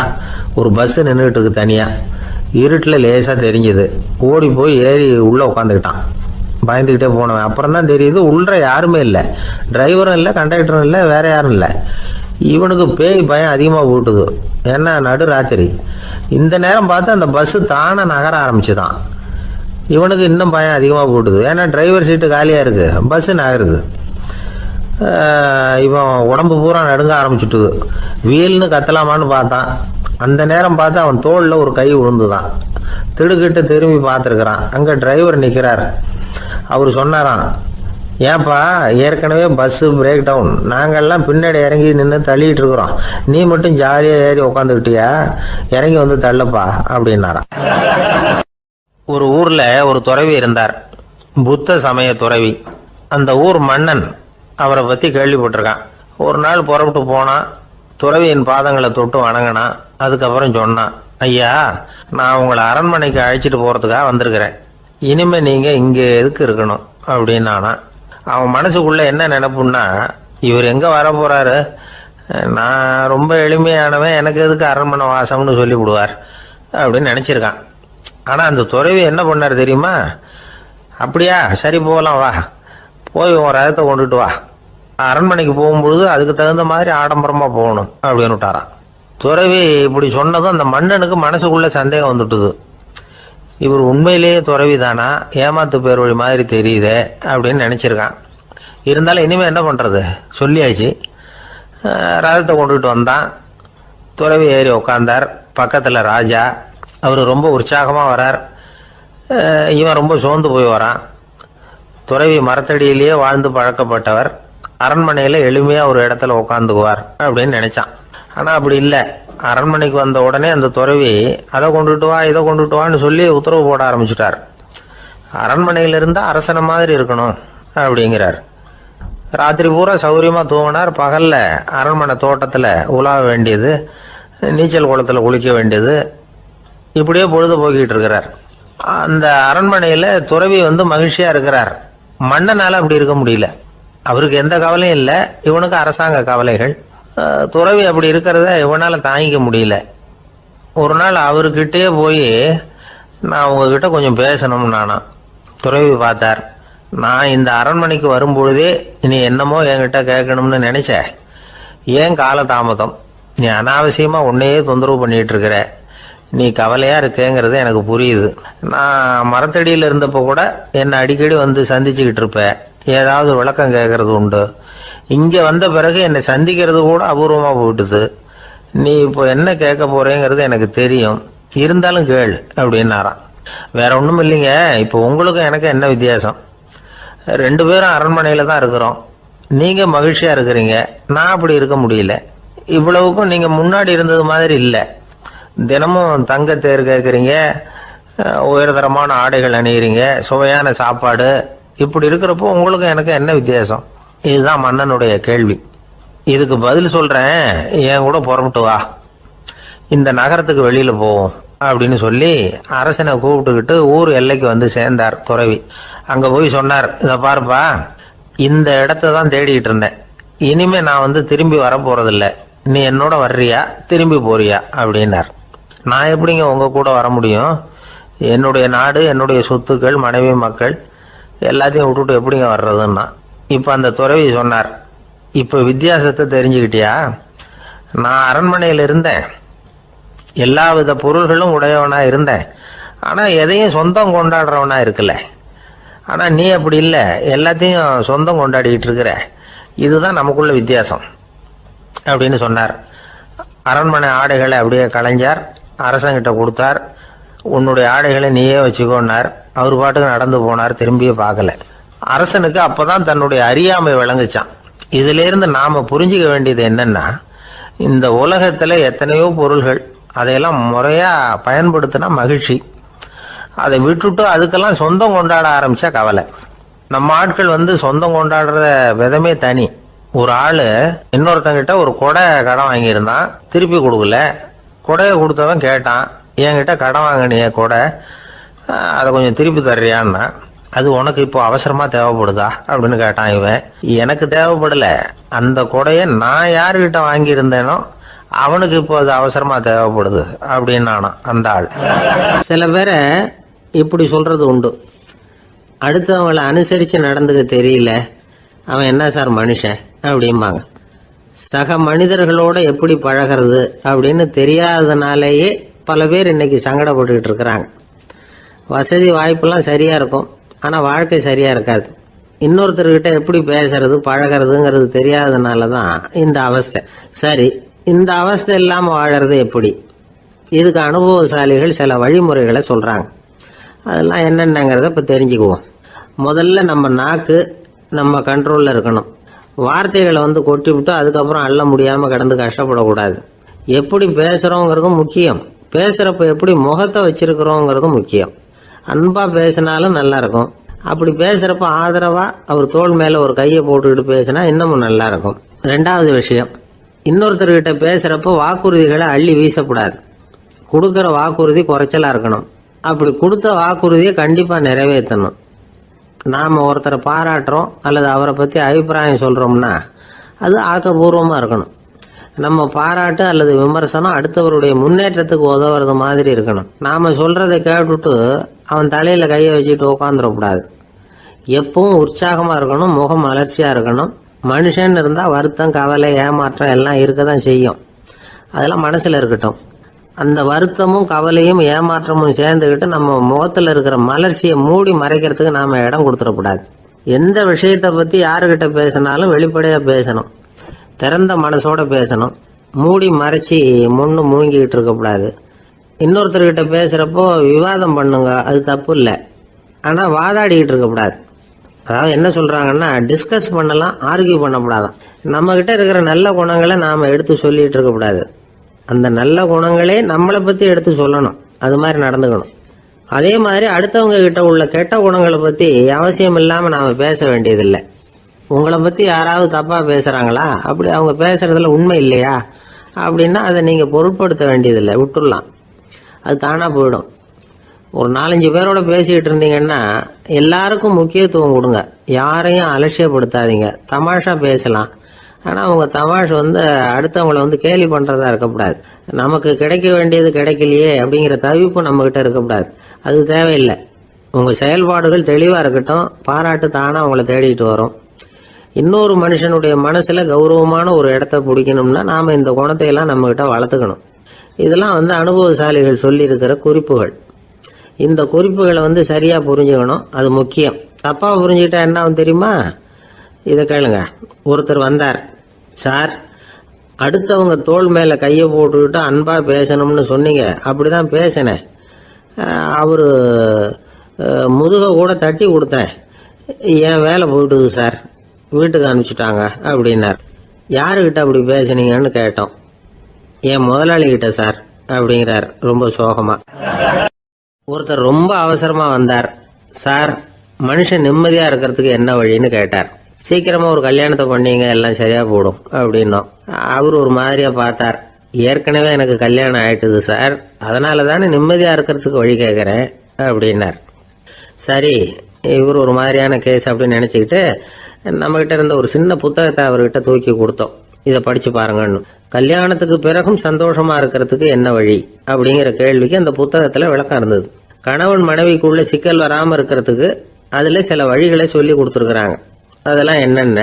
ஒரு பஸ் நின்றுட்டு இருக்கு தனியா. இருட்டில் லேசா தெரிஞ்சுது. ஓடி போய் ஏறி உள்ள உட்காந்துக்கிட்டான். பயந்துக்கிட்டே போனவன் அப்புறம் தான் தெரியுது உள்ள யாருமே இல்லை, டிரைவரும் இல்லை, கண்டக்டரும் இல்லை, வேற யாரும் இல்லை. இவனுக்கு பேய் பயம் அதிகமாக போட்டுது. ஏன்னா நடு ராத்திரி. இந்த நேரம் பார்த்து அந்த பஸ்ஸு தானே நகர ஆரம்பிச்சுதான். இவனுக்கு இன்னும் பயம் அதிகமாக போட்டுது. ஏன்னா டிரைவர் சீட்டு காலியாக இருக்கு, பஸ்ஸு நகருது. இவன் உடம்பு பூரா நடுங்க ஆரம்பிச்சுட்டுது. வீல்னு கத்தலாமான்னு பார்த்தான். அந்த நேரம் பார்த்து அவன் தோளில் ஒரு கை விழுந்துதான். திடுக்கிட்டு திரும்பி பார்த்துருக்குறான். அங்கே டிரைவர் நிற்கிறார். அவர் சொன்னாராம், ஏன்பா ஏற்கனவே பஸ்ஸு பிரேக் டவுன், நாங்கள்லாம் பின்னாடி இறங்கி நின்று தள்ளிட்டு இருக்கிறோம், நீ மட்டும் ஜாலியாக ஏறி உக்காந்துக்கிட்டியா, இறங்கி வந்து தள்ளுப்பா அப்படின்னாராம். ஒரு ஊர்ல ஒரு துறவி இருந்தார், புத்த சமய துறவி. அந்த ஊர் மன்னன் அவரை பத்தி கேள்விப்பட்டிருக்கான். ஒரு நாள் புறப்பட்டு போனான். துறவியின் பாதங்களை தொட்டு வணங்கினான். அதுக்கப்புறம் சொன்னான், ஐயா, நான் உங்களை அரண்மனைக்கு அழைச்சிட்டு போறதுக்காக வந்திருக்கிறேன். இனிமே நீங்க இங்க எதுக்கு இருக்கணும் அப்படின்னானா. அவன் மனசுக்குள்ள என்ன நினைப்புன்னா, இவர் எங்க வர போறாரு, நான் ரொம்ப எளிமையானவன், எனக்கு எதுக்கு அரண்மனை வாசம்னு சொல்லி விடுவார் அப்படின்னு நினைச்சிருக்கான். ஆனா அந்த துறவி என்ன பண்ணார் தெரியுமா? அப்படியா, சரி போகலாம், வா, போய் உன் ரதத்தை கொண்டுட்டு வா, அரண்மனைக்கு போகும்பொழுது அதுக்கு தகுந்த மாதிரி ஆடம்பரமா போகணும் அப்படின்னு விட்டாரான். துறவி இப்படி சொன்னதும் அந்த மன்னனுக்கு மனசுக்குள்ள சந்தேகம் வந்துட்டுது. இவர் உண்மையிலேயே துறவி தானா, ஏமாத்து பேர் வழி மாதிரி தெரியுதே அப்படின்னு நினைச்சிருக்கான். இருந்தாலும் இனிமே என்ன பண்றது, சொல்லியாச்சு. ரதத்தை கொண்டுகிட்டு வந்தான். துறவி ஏறி உக்காந்தார். பக்கத்துல ராஜா. அவர் ரொம்ப உற்சாகமா வரார். இவன் ரொம்ப சோர்ந்து போய் வரான். துறவி மரத்தடியிலேயே வாழ்ந்து பழக்கப்பட்டவர், அரண்மனையில எளிமையா ஒரு இடத்துல உட்காந்துக்குவார் அப்படின்னு நினைச்சான். ஆனா அப்படி இல்லை. அரண்மனைக்கு வந்த உடனே அந்த துறவி அதை கொண்டுட்டு வா, இதை கொண்டுட்டு வான்னு சொல்லி உத்தரவு போட ஆரம்பிச்சுட்டார். அரண்மனையில இருந்தா அரசனை மாதிரி இருக்கணும் அப்படிங்கிறார். ராத்திரி பூரா சௌரியமா தூங்கினார். பகல்ல அரண்மனை தோட்டத்துல உலாவ வேண்டியது, நீச்சல் குளத்துல குளிக்க வேண்டியது, இப்படியே பொழுது போக்கிட்டு இருக்கிறார். அந்த அரண்மனையில துறவி மகிழ்ச்சியா இருக்கிறார். மன்னனால அப்படி இருக்க முடியல. அவருக்கு எந்த கவலையும் இல்லை, இவனுக்கு அரசாங்க கவலைகள். துறவி அப்படி இருக்கிறத இவனால தாங்கிக்க முடியல. ஒரு நாள் அவர்கிட்டயே போய், நான் உங்ககிட்ட கொஞ்சம் பேசணும் நானா. துறவி பார்த்தார். நான் இந்த அரண்மனைக்கு வரும்பொழுதே நீ என்னமோ என்கிட்ட கேட்கணும்னு நினைச்ச, ஏன் கால தாமதம், நீ அனாவசியமா உன்னையே தொந்தரவு பண்ணிட்டு இருக்கிற, நீ கவலையா இருக்கேங்கிறது எனக்கு புரியுது. நான் மரத்தடியில் இருந்தப்போ கூட என்னை அடிக்கடி சந்திச்சுக்கிட்டு இருப்ப, ஏதாவது விளக்கம் கேட்கறது உண்டு. இங்க வந்த பிறகு என்னை சந்திக்கிறது கூட அபூர்வமா போயிட்டுது. நீ இப்போ என்ன கேட்க போறேங்கிறது எனக்கு தெரியும், இருந்தாலும் கேள் அப்படின்னாராம். வேற ஒண்ணும் இல்லைங்க, இப்போ உங்களுக்கும் எனக்கு என்ன வித்தியாசம், 2 பேரும் அரண்மனையில தான் இருக்கிறோம். நீங்க மகிழ்ச்சியா இருக்கிறீங்க, நான் அப்படி இருக்க முடியல. இவ்வளவுக்கும் நீங்க முன்னாடி இருந்தது மாதிரி இல்லை. தினமும் தங்க தேர் கேட்குறீங்க, உயர்தரமான ஆடைகள் அணிகிறீங்க, சுவையான சாப்பாடு. இப்படி இருக்கிறப்போ உங்களுக்கு எனக்கு என்ன வித்தியாசம்? இதுதான் மன்னனுடைய கேள்வி. இதுக்கு பதில் சொல்றேன், என் கூட புறப்பட்டு வா, இந்த நகரத்துக்கு வெளியில போவோம் அப்படின்னு சொல்லி அரசனை கூப்பிட்டுக்கிட்டு ஊர் எல்லைக்கு சேர்ந்தார் துறவி. அங்க போய் சொன்னார், இதை பாருப்பா, இந்த இடத்த தான் தேடிக்கிட்டு இருந்தேன். இனிமே நான் திரும்பி வர போறதில்ல. நீ என்னோட வர்றியா, திரும்பி போறியா அப்படின்னார். நான் எப்படிங்க உங்க கூட வர முடியும்? என்னுடைய நாடு, என்னுடைய சொத்துக்கள், மனைவி, மக்கள் எல்லாத்தையும் விட்டுட்டு எப்படிங்க வர்றதுன்னா. இப்ப அந்த துறவி சொன்னார், இப்ப வித்தியாசத்தை தெரிஞ்சுக்கிட்டியா? நான் அரண்மனையில் இருந்தேன், எல்லா வித பொருள்களும் உடையவனா இருந்தேன், ஆனால் எதையும் சொந்தம் கொண்டாடுறவனா இருக்கல. ஆனால் நீ அப்படி இல்லை, எல்லாத்தையும் சொந்தம் கொண்டாடிக்கிட்டு இருக்கிற. இதுதான் நமக்குள்ள வித்தியாசம் அப்படின்னு சொன்னார். அரண்மனை ஆடைகளை அப்படியே கலைஞர் அரசங்கிட்ட கொடுத்தார். உன்னுடைய ஆடைகளை நீயே வச்சுக்கோன்னார். அவர் பாட்டுக்கு நடந்து போனார், திரும்பியே பார்க்கல. அரசனுக்கு அப்பதான் தன்னுடைய அறியாமை விளங்குச்சான். இதுல இருந்து நாம புரிஞ்சுக்க வேண்டியது என்னன்னா, இந்த உலகத்துல எத்தனையோ பொருள்கள், அதையெல்லாம் முறையா பயன்படுத்தினா மகிழ்ச்சி. அதை விட்டுட்டு அதுக்கெல்லாம் சொந்தம் கொண்டாட ஆரம்பிச்சா கவலை. நம்ம ஆட்கள் சொந்தம் கொண்டாடுற விதமே தனி. ஒரு ஆளு இன்னொருத்தங்கிட்ட ஒரு கொடை கடன் வாங்கியிருந்தான், திருப்பி கொடுக்கல. கொடையை கொடுத்தவன் கேட்டான், என்கிட்ட கடன் வாங்கினிய கொடை, அதை கொஞ்சம் திருப்பி தர்றியான்னா. அது உனக்கு இப்போ அவசரமா தேவைப்படுதா அப்படின்னு கேட்டான் இவன். எனக்கு தேவைப்படல, அந்த கொடையை நான் யாருக்கிட்ட வாங்கியிருந்தேனோ அவனுக்கு இப்போ அது அவசரமா தேவைப்படுது அப்படின்னு அந்த ஆள். சில பேரை இப்படி சொல்றது உண்டு. அடுத்தவங்களை அனுசரித்து நடந்துக்க தெரியல, அவன் என்ன சார் மனுஷன் அப்படிம்பாங்க. சக மனிதர்களோட எப்படி பழகிறது அப்படின்னு தெரியாததுனாலேயே பல பேர் இன்னைக்கு சங்கடப்பட்டுக்கிட்டு இருக்கிறாங்க. வசதி வாய்ப்பெல்லாம் சரியா இருக்கும், ஆனால் வாழ்க்கை சரியா இருக்காது. இன்னொருத்தர்கிட்ட எப்படி பேசுறது பழகிறதுங்கிறது தெரியாததுனால தான் இந்த அவஸ்தை. சரி, இந்த அவஸ்தை இல்லாமல் வாழறது எப்படி? இதுக்கு அனுபவசாலிகள் சில வழிமுறைகளை சொல்றாங்க. அதெல்லாம் என்னென்னங்கிறத இப்போ தெரிஞ்சுக்குவோம். முதல்ல நம்ம நாக்கு நம்ம கண்ட்ரோலில் இருக்கணும். வார்த்தைகளை கொட்டி விட்டு அதுக்கப்புறம் அள்ள முடியாமல் கிடந்து கஷ்டப்படக்கூடாது. எப்படி பேசுகிறோங்கிறதும் முக்கியம், பேசுகிறப்ப எப்படி முகத்தை வச்சிருக்கிறோங்கிறதும் முக்கியம். அன்பாக பேசினாலும் நல்லா இருக்கும். அப்படி பேசுகிறப்ப ஆதரவாக அவர் தோள் மேலே ஒரு கையை போட்டுக்கிட்டு பேசினா இன்னமும் நல்லா இருக்கும். ரெண்டாவது விஷயம், இன்னொருத்தர்கிட்ட பேசுகிறப்ப வாக்குறுதிகளை அள்ளி வீசக்கூடாது. கொடுக்குற வாக்குறுதி குறைச்சலாக இருக்கணும். அப்படி கொடுத்த வாக்குறுதியை கண்டிப்பாக நிறைவேற்றணும். நாம் ஒருத்தரை பாராட்டுறோம் அல்லது அவரை பற்றி அபிப்பிராயம் சொல்கிறோம்னா அது ஆக்கப்பூர்வமாக இருக்கணும். நம்ம பாராட்டு அல்லது விமர்சனம் அடுத்தவருடைய முன்னேற்றத்துக்கு உதவுறது மாதிரி இருக்கணும். நாம் சொல்கிறத கேட்டுட்டு அவன் தலையில் கையை வச்சுட்டு உட்காந்துடக்கூடாது. எப்பவும் உற்சாகமாக இருக்கணும், முகம் மலர்ச்சியாக இருக்கணும். மனுஷன் இருந்தால் வருத்தம், கவலை, ஏமாற்றம் எல்லாம் இருக்க தான் செய்யும். அதெல்லாம் மனசில் இருக்கட்டும். அந்த வருத்தமும் கவலையும் ஏமாற்றமும் சேர்ந்துக்கிட்டு நம்ம முகத்தில் இருக்கிற மலர்ச்சியை மூடி மறைக்கிறதுக்கு நாம் இடம் கொடுத்துடக்கூடாது. எந்த விஷயத்தை பற்றி யாருக்கிட்ட பேசினாலும் வெளிப்படையாக பேசணும், திறந்த மனசோட பேசணும். மூடி மறைச்சி முன்னு மூழ்கிக்கிட்டு இருக்கக்கூடாது. இன்னொருத்தர்கிட்ட பேசுகிறப்போ விவாதம் பண்ணுங்க, அது தப்பு இல்லை. ஆனால் வாதாடிக்கிட்டு இருக்கக்கூடாது. அதாவது என்ன சொல்கிறாங்கன்னா, டிஸ்கஸ் பண்ணலாம், ஆர்கியூ பண்ணக்கூடாதான். நம்மக்கிட்ட இருக்கிற நல்ல குணங்களை நாம் எடுத்து சொல்லிகிட்டு இருக்கக்கூடாது. அந்த நல்ல குணங்களே நம்மளை பற்றி எடுத்து சொல்லணும், அது மாதிரி நடந்துக்கணும். அதே மாதிரி அடுத்தவங்க கிட்ட உள்ள கெட்ட குணங்களை பற்றி அவசியம் இல்லாமல் நாம் பேச வேண்டியதில்லை. உங்களை பற்றி யாராவது தப்பாக பேசுகிறாங்களா, அப்படி அவங்க பேசுகிறதுல உண்மை இல்லையா அப்படின்னா அதை நீங்கள் பொருட்படுத்த வேண்டியதில்லை, விட்டுடலாம். அது தானாக போயிடும். ஒரு 4-5 பேரோட பேசிக்கிட்டு இருந்தீங்கன்னா எல்லாருக்கும் முக்கியத்துவம் கொடுங்க, யாரையும் அலட்சியப்படுத்தாதீங்க. தமாஷா பேசலாம், ஆனால் அவங்க தமாஷ் அடுத்தவங்களை கேலி பண்ணுறதா இருக்கக்கூடாது. நமக்கு கிடைக்க வேண்டியது கிடைக்கலையே அப்படிங்கிற தவிப்பு நம்மக்கிட்ட இருக்கக்கூடாது, அது தேவையில்லை. உங்கள் செயல்பாடுகள் தெளிவாக இருக்கட்டும், பாராட்டு தானாக அவங்கள தேடிட்டு வரும். இன்னொரு மனுஷனுடைய மனசில் கௌரவமான ஒரு இடத்த பிடிக்கணும்னா நாம் இந்த குணத்தையெல்லாம் நம்மக்கிட்ட வளர்த்துக்கணும். இதெல்லாம் அனுபவசாலிகள் சொல்லியிருக்கிற குறிப்புகள். இந்த குறிப்புகளை சரியாக புரிஞ்சுக்கணும், அது முக்கியம். தப்பாக புரிஞ்சுக்கிட்டா என்ன ஆகும் தெரியுமா? இதை கேளுங்க. ஒருத்தர் வந்தார், சார் அடுத்தவங்க தோள் மேலே கையை போட்டுக்கிட்டு அன்பாக பேசணும்னு சொன்னீங்க, அப்படி தான் பேசினேன். அவர் முதுகை கூட தட்டி கொடுத்தேன், என் வேலை போயிட்டுது சார், வீட்டுக்கு அனுப்பிச்சிட்டாங்க அப்படின்னார். யாருக்கிட்ட அப்படி பேசுனீங்கன்னு கேட்டோம். என் முதலாளிகிட்ட சார் அப்படிங்கிறார் ரொம்ப சோகமா. ஒருத்தர் ரொம்ப அவசரமா வந்தார், சார் மனுஷன் நிம்மதியா இருக்கிறதுக்கு என்ன வழின்னு கேட்டார். சீக்கிரமா ஒரு கல்யாணத்தை பண்ணீங்க, எல்லாம் சரியா போடும் அப்படின்னோம். அவர் ஒரு மாதிரியா பார்த்தார். ஏற்கனவே எனக்கு கல்யாணம் ஆயிட்டுது சார், அதனால தானே நிம்மதியா இருக்கிறதுக்கு வழி கேட்கறேன் அப்படின்னார். சரி, இவர் ஒரு மாதிரியான கேஸ் அப்படின்னு நினைச்சுக்கிட்டு நம்மகிட்ட இருந்த ஒரு சின்ன புத்தகத்தை அவர்கிட்ட தூக்கி கொடுத்தோம். இதை படிச்சு பாருங்கன்னு. கல்யாணத்துக்கு பிறகும் சந்தோஷமா இருக்கிறதுக்கு என்ன வழி அப்படிங்கிற கேள்விக்கு அந்த புத்தகத்துல விளக்கம் இருந்தது. கணவன் மனைவிக்குள்ள சிக்கல் வராம இருக்கிறதுக்கு அதுல சில வழிகளை சொல்லி கொடுத்துருக்குறாங்க. அதெல்லாம் என்னென்ன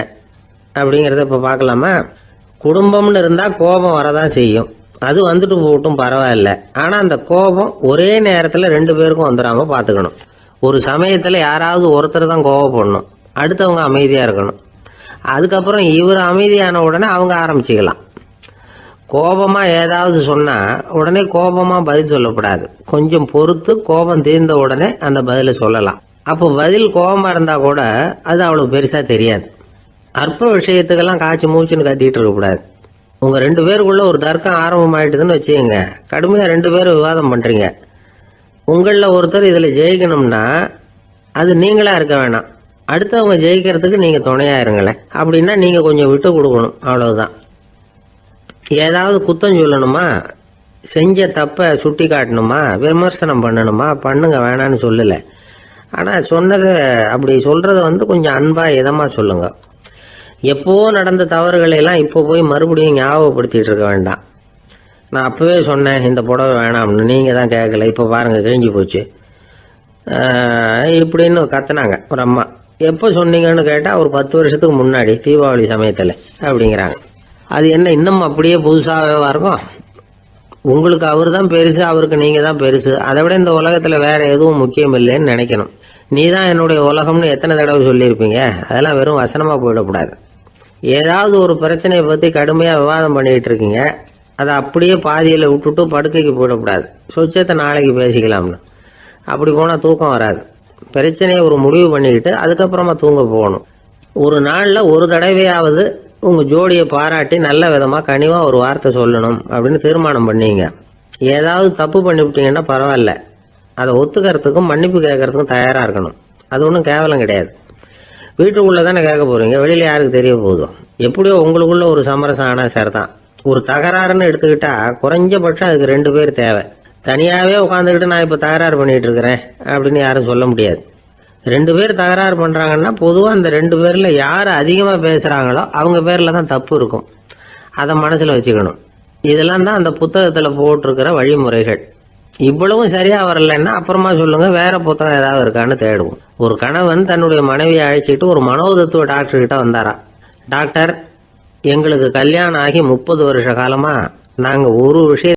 அப்படிங்கிறத இப்ப பார்க்கலாமா? குடும்பம்னு இருந்தால் கோபம் வரதான் செய்யும். அது வந்துட்டு போகட்டும், பரவாயில்ல. ஆனால் அந்த கோபம் ஒரே நேரத்தில் 2 பேருக்கும் வந்துடாமல் பார்த்துக்கணும். ஒரு சமயத்தில் யாராவது ஒருத்தர் தான் கோபப்படணும், அடுத்தவங்க அமைதியாக இருக்கணும். அதுக்கப்புறம் இவர் அமைதியான உடனே அவங்க ஆரம்பிச்சுக்கலாம். கோபமாக ஏதாவது சொன்னால் உடனே கோபமாக பதில் சொல்லக்கூடாது. கொஞ்சம் பொறுத்து கோபம் தீர்ந்த உடனே அந்த பதிலை சொல்லலாம். அப்போ பதில் கோபமாக இருந்தால் கூட அது அவ்வளோ பெருசாக தெரியாது. அற்ப விஷயத்துக்கெல்லாம் காய்ச்சி மூச்சுன்னு கத்திட்டு இருக்கக்கூடாது. உங்கள் 2 பேருக்குள்ள ஒரு தர்க்கம் ஆரம்பமாயிட்டுதுன்னு வச்சுக்கோங்க. கடுமையாக 2 பேரும் விவாதம் பண்ணுறீங்க. உங்களில் ஒருத்தர் இதில் ஜெயிக்கணும்னா அது நீங்களாக இருக்க வேணாம், அடுத்தவங்க ஜெயிக்கிறதுக்கு நீங்கள் துணையாக இருங்களேன். அப்படின்னா நீங்கள் கொஞ்சம் விட்டு கொடுக்கணும், அவ்வளவுதான். ஏதாவது குத்தம் சொல்லணுமா, செஞ்ச தப்பை சுட்டி காட்டணுமா, விமர்சனம் பண்ணணுமா, பண்ணுங்க, வேணான்னு சொல்லலை. ஆனால் சொன்னதை அப்படி சொல்கிறத கொஞ்சம் அன்பாக இதமாக சொல்லுங்க. எப்போ நடந்த தவறுகளை எல்லாம் இப்போ போய் மறுபடியும் ஞாபகப்படுத்திட்டு இருக்க வேண்டாம். நான் அப்போவே சொன்னேன் இந்த புடவை வேணாம்னு, நீங்கள் தான் கேட்கல, இப்போ பாருங்கள் கிழிஞ்சு போச்சு இப்படின்னு கத்துனாங்க ஒரு அம்மா. எப்போ சொன்னீங்கன்னு கேட்டால் ஒரு 10 வருஷத்துக்கு முன்னாடி தீபாவளி சமயத்தில் அப்படிங்கிறாங்க. அது என்ன இன்னும் அப்படியே புதுசாகவே இருக்கும்? உங்களுக்கு அவர் தான் பெருசு, அவருக்கு நீங்கள் தான் பெருசு. அதை விட இந்த உலகத்தில் வேற எதுவும் முக்கியம் இல்லைன்னு நினைக்கணும். நீ தான் என்னுடைய உலகம்னு எத்தனை தடவை சொல்லியிருப்பீங்க? அதெல்லாம் வெறும் வசனமாக போயிடக்கூடாது. ஏதாவது ஒரு பிரச்சனையை பற்றி கடுமையாக விவாதம் பண்ணிகிட்டு இருக்கீங்க, அதை அப்படியே பாதியில் விட்டுட்டு படுக்கைக்கு போயிடக்கூடாது. சொச்சத்தை நாளைக்கு பேசிக்கலாம்னு. அப்படி போனால் தூக்கம் வராது. பிரச்சனையை ஒரு முடிவு பண்ணிக்கிட்டு அதுக்கப்புறமா தூங்க போகணும். ஒரு நாளில் ஒரு தடவையாவது உங்கள் ஜோடியை பாராட்டி நல்ல விதமாக கனிவாக ஒரு வார்த்தை சொல்லணும் அப்படின்னு தீர்மானம் பண்ணீங்க. ஏதாவது தப்பு பண்ணிவிட்டீங்கன்னா பரவாயில்ல, அதை ஒத்துக்கிறதுக்கும் மன்னிப்பு கேட்கறதுக்கும் தயாராக இருக்கணும். அது ஒன்றும் கேவலம் கிடையாது. வீட்டுக்குள்ளே தானே கேட்க போகிறீங்க, வெளியில் யாருக்கு தெரிய போதும்? எப்படியோ உங்களுக்குள்ள ஒரு சமரசம் ஆனால் சரிதான். ஒரு தகராறுன்னு எடுத்துக்கிட்டா குறைஞ்சபட்சம் அதுக்கு 2 பேர் தேவை. தனியாகவே உட்காந்துக்கிட்டு நான் இப்போ தகராறு பண்ணிகிட்டு இருக்கிறேன் அப்படின்னு யாரும் சொல்ல முடியாது. 2 பேர் தகராறு பண்ணுறாங்கன்னா பொதுவாக அந்த 2 பேரில் யார் அதிகமாக பேசுகிறாங்களோ அவங்க பேரில் தான் தப்பு இருக்கும். அதை மனசில் வச்சுக்கணும். இதெல்லாம் தான் அந்த புத்தகத்தில் போட்டிருக்கிற வழிமுறைகள். இவ்வளவும் சரியாக வரலைன்னா அப்புறமா சொல்லுங்கள், வேற புத்தகம் ஏதாவது இருக்கான்னு தேடுவோம். ஒரு கணவன் தன்னுடைய மனைவியை அழைச்சிட்டு ஒரு மனோதத்துவ டாக்டர்கிட்ட வந்தாரா. டாக்டர், எங்களுக்கு கல்யாணம் ஆகி 30 வருஷ காலமாக நாங்கள் ஒரு விஷயம்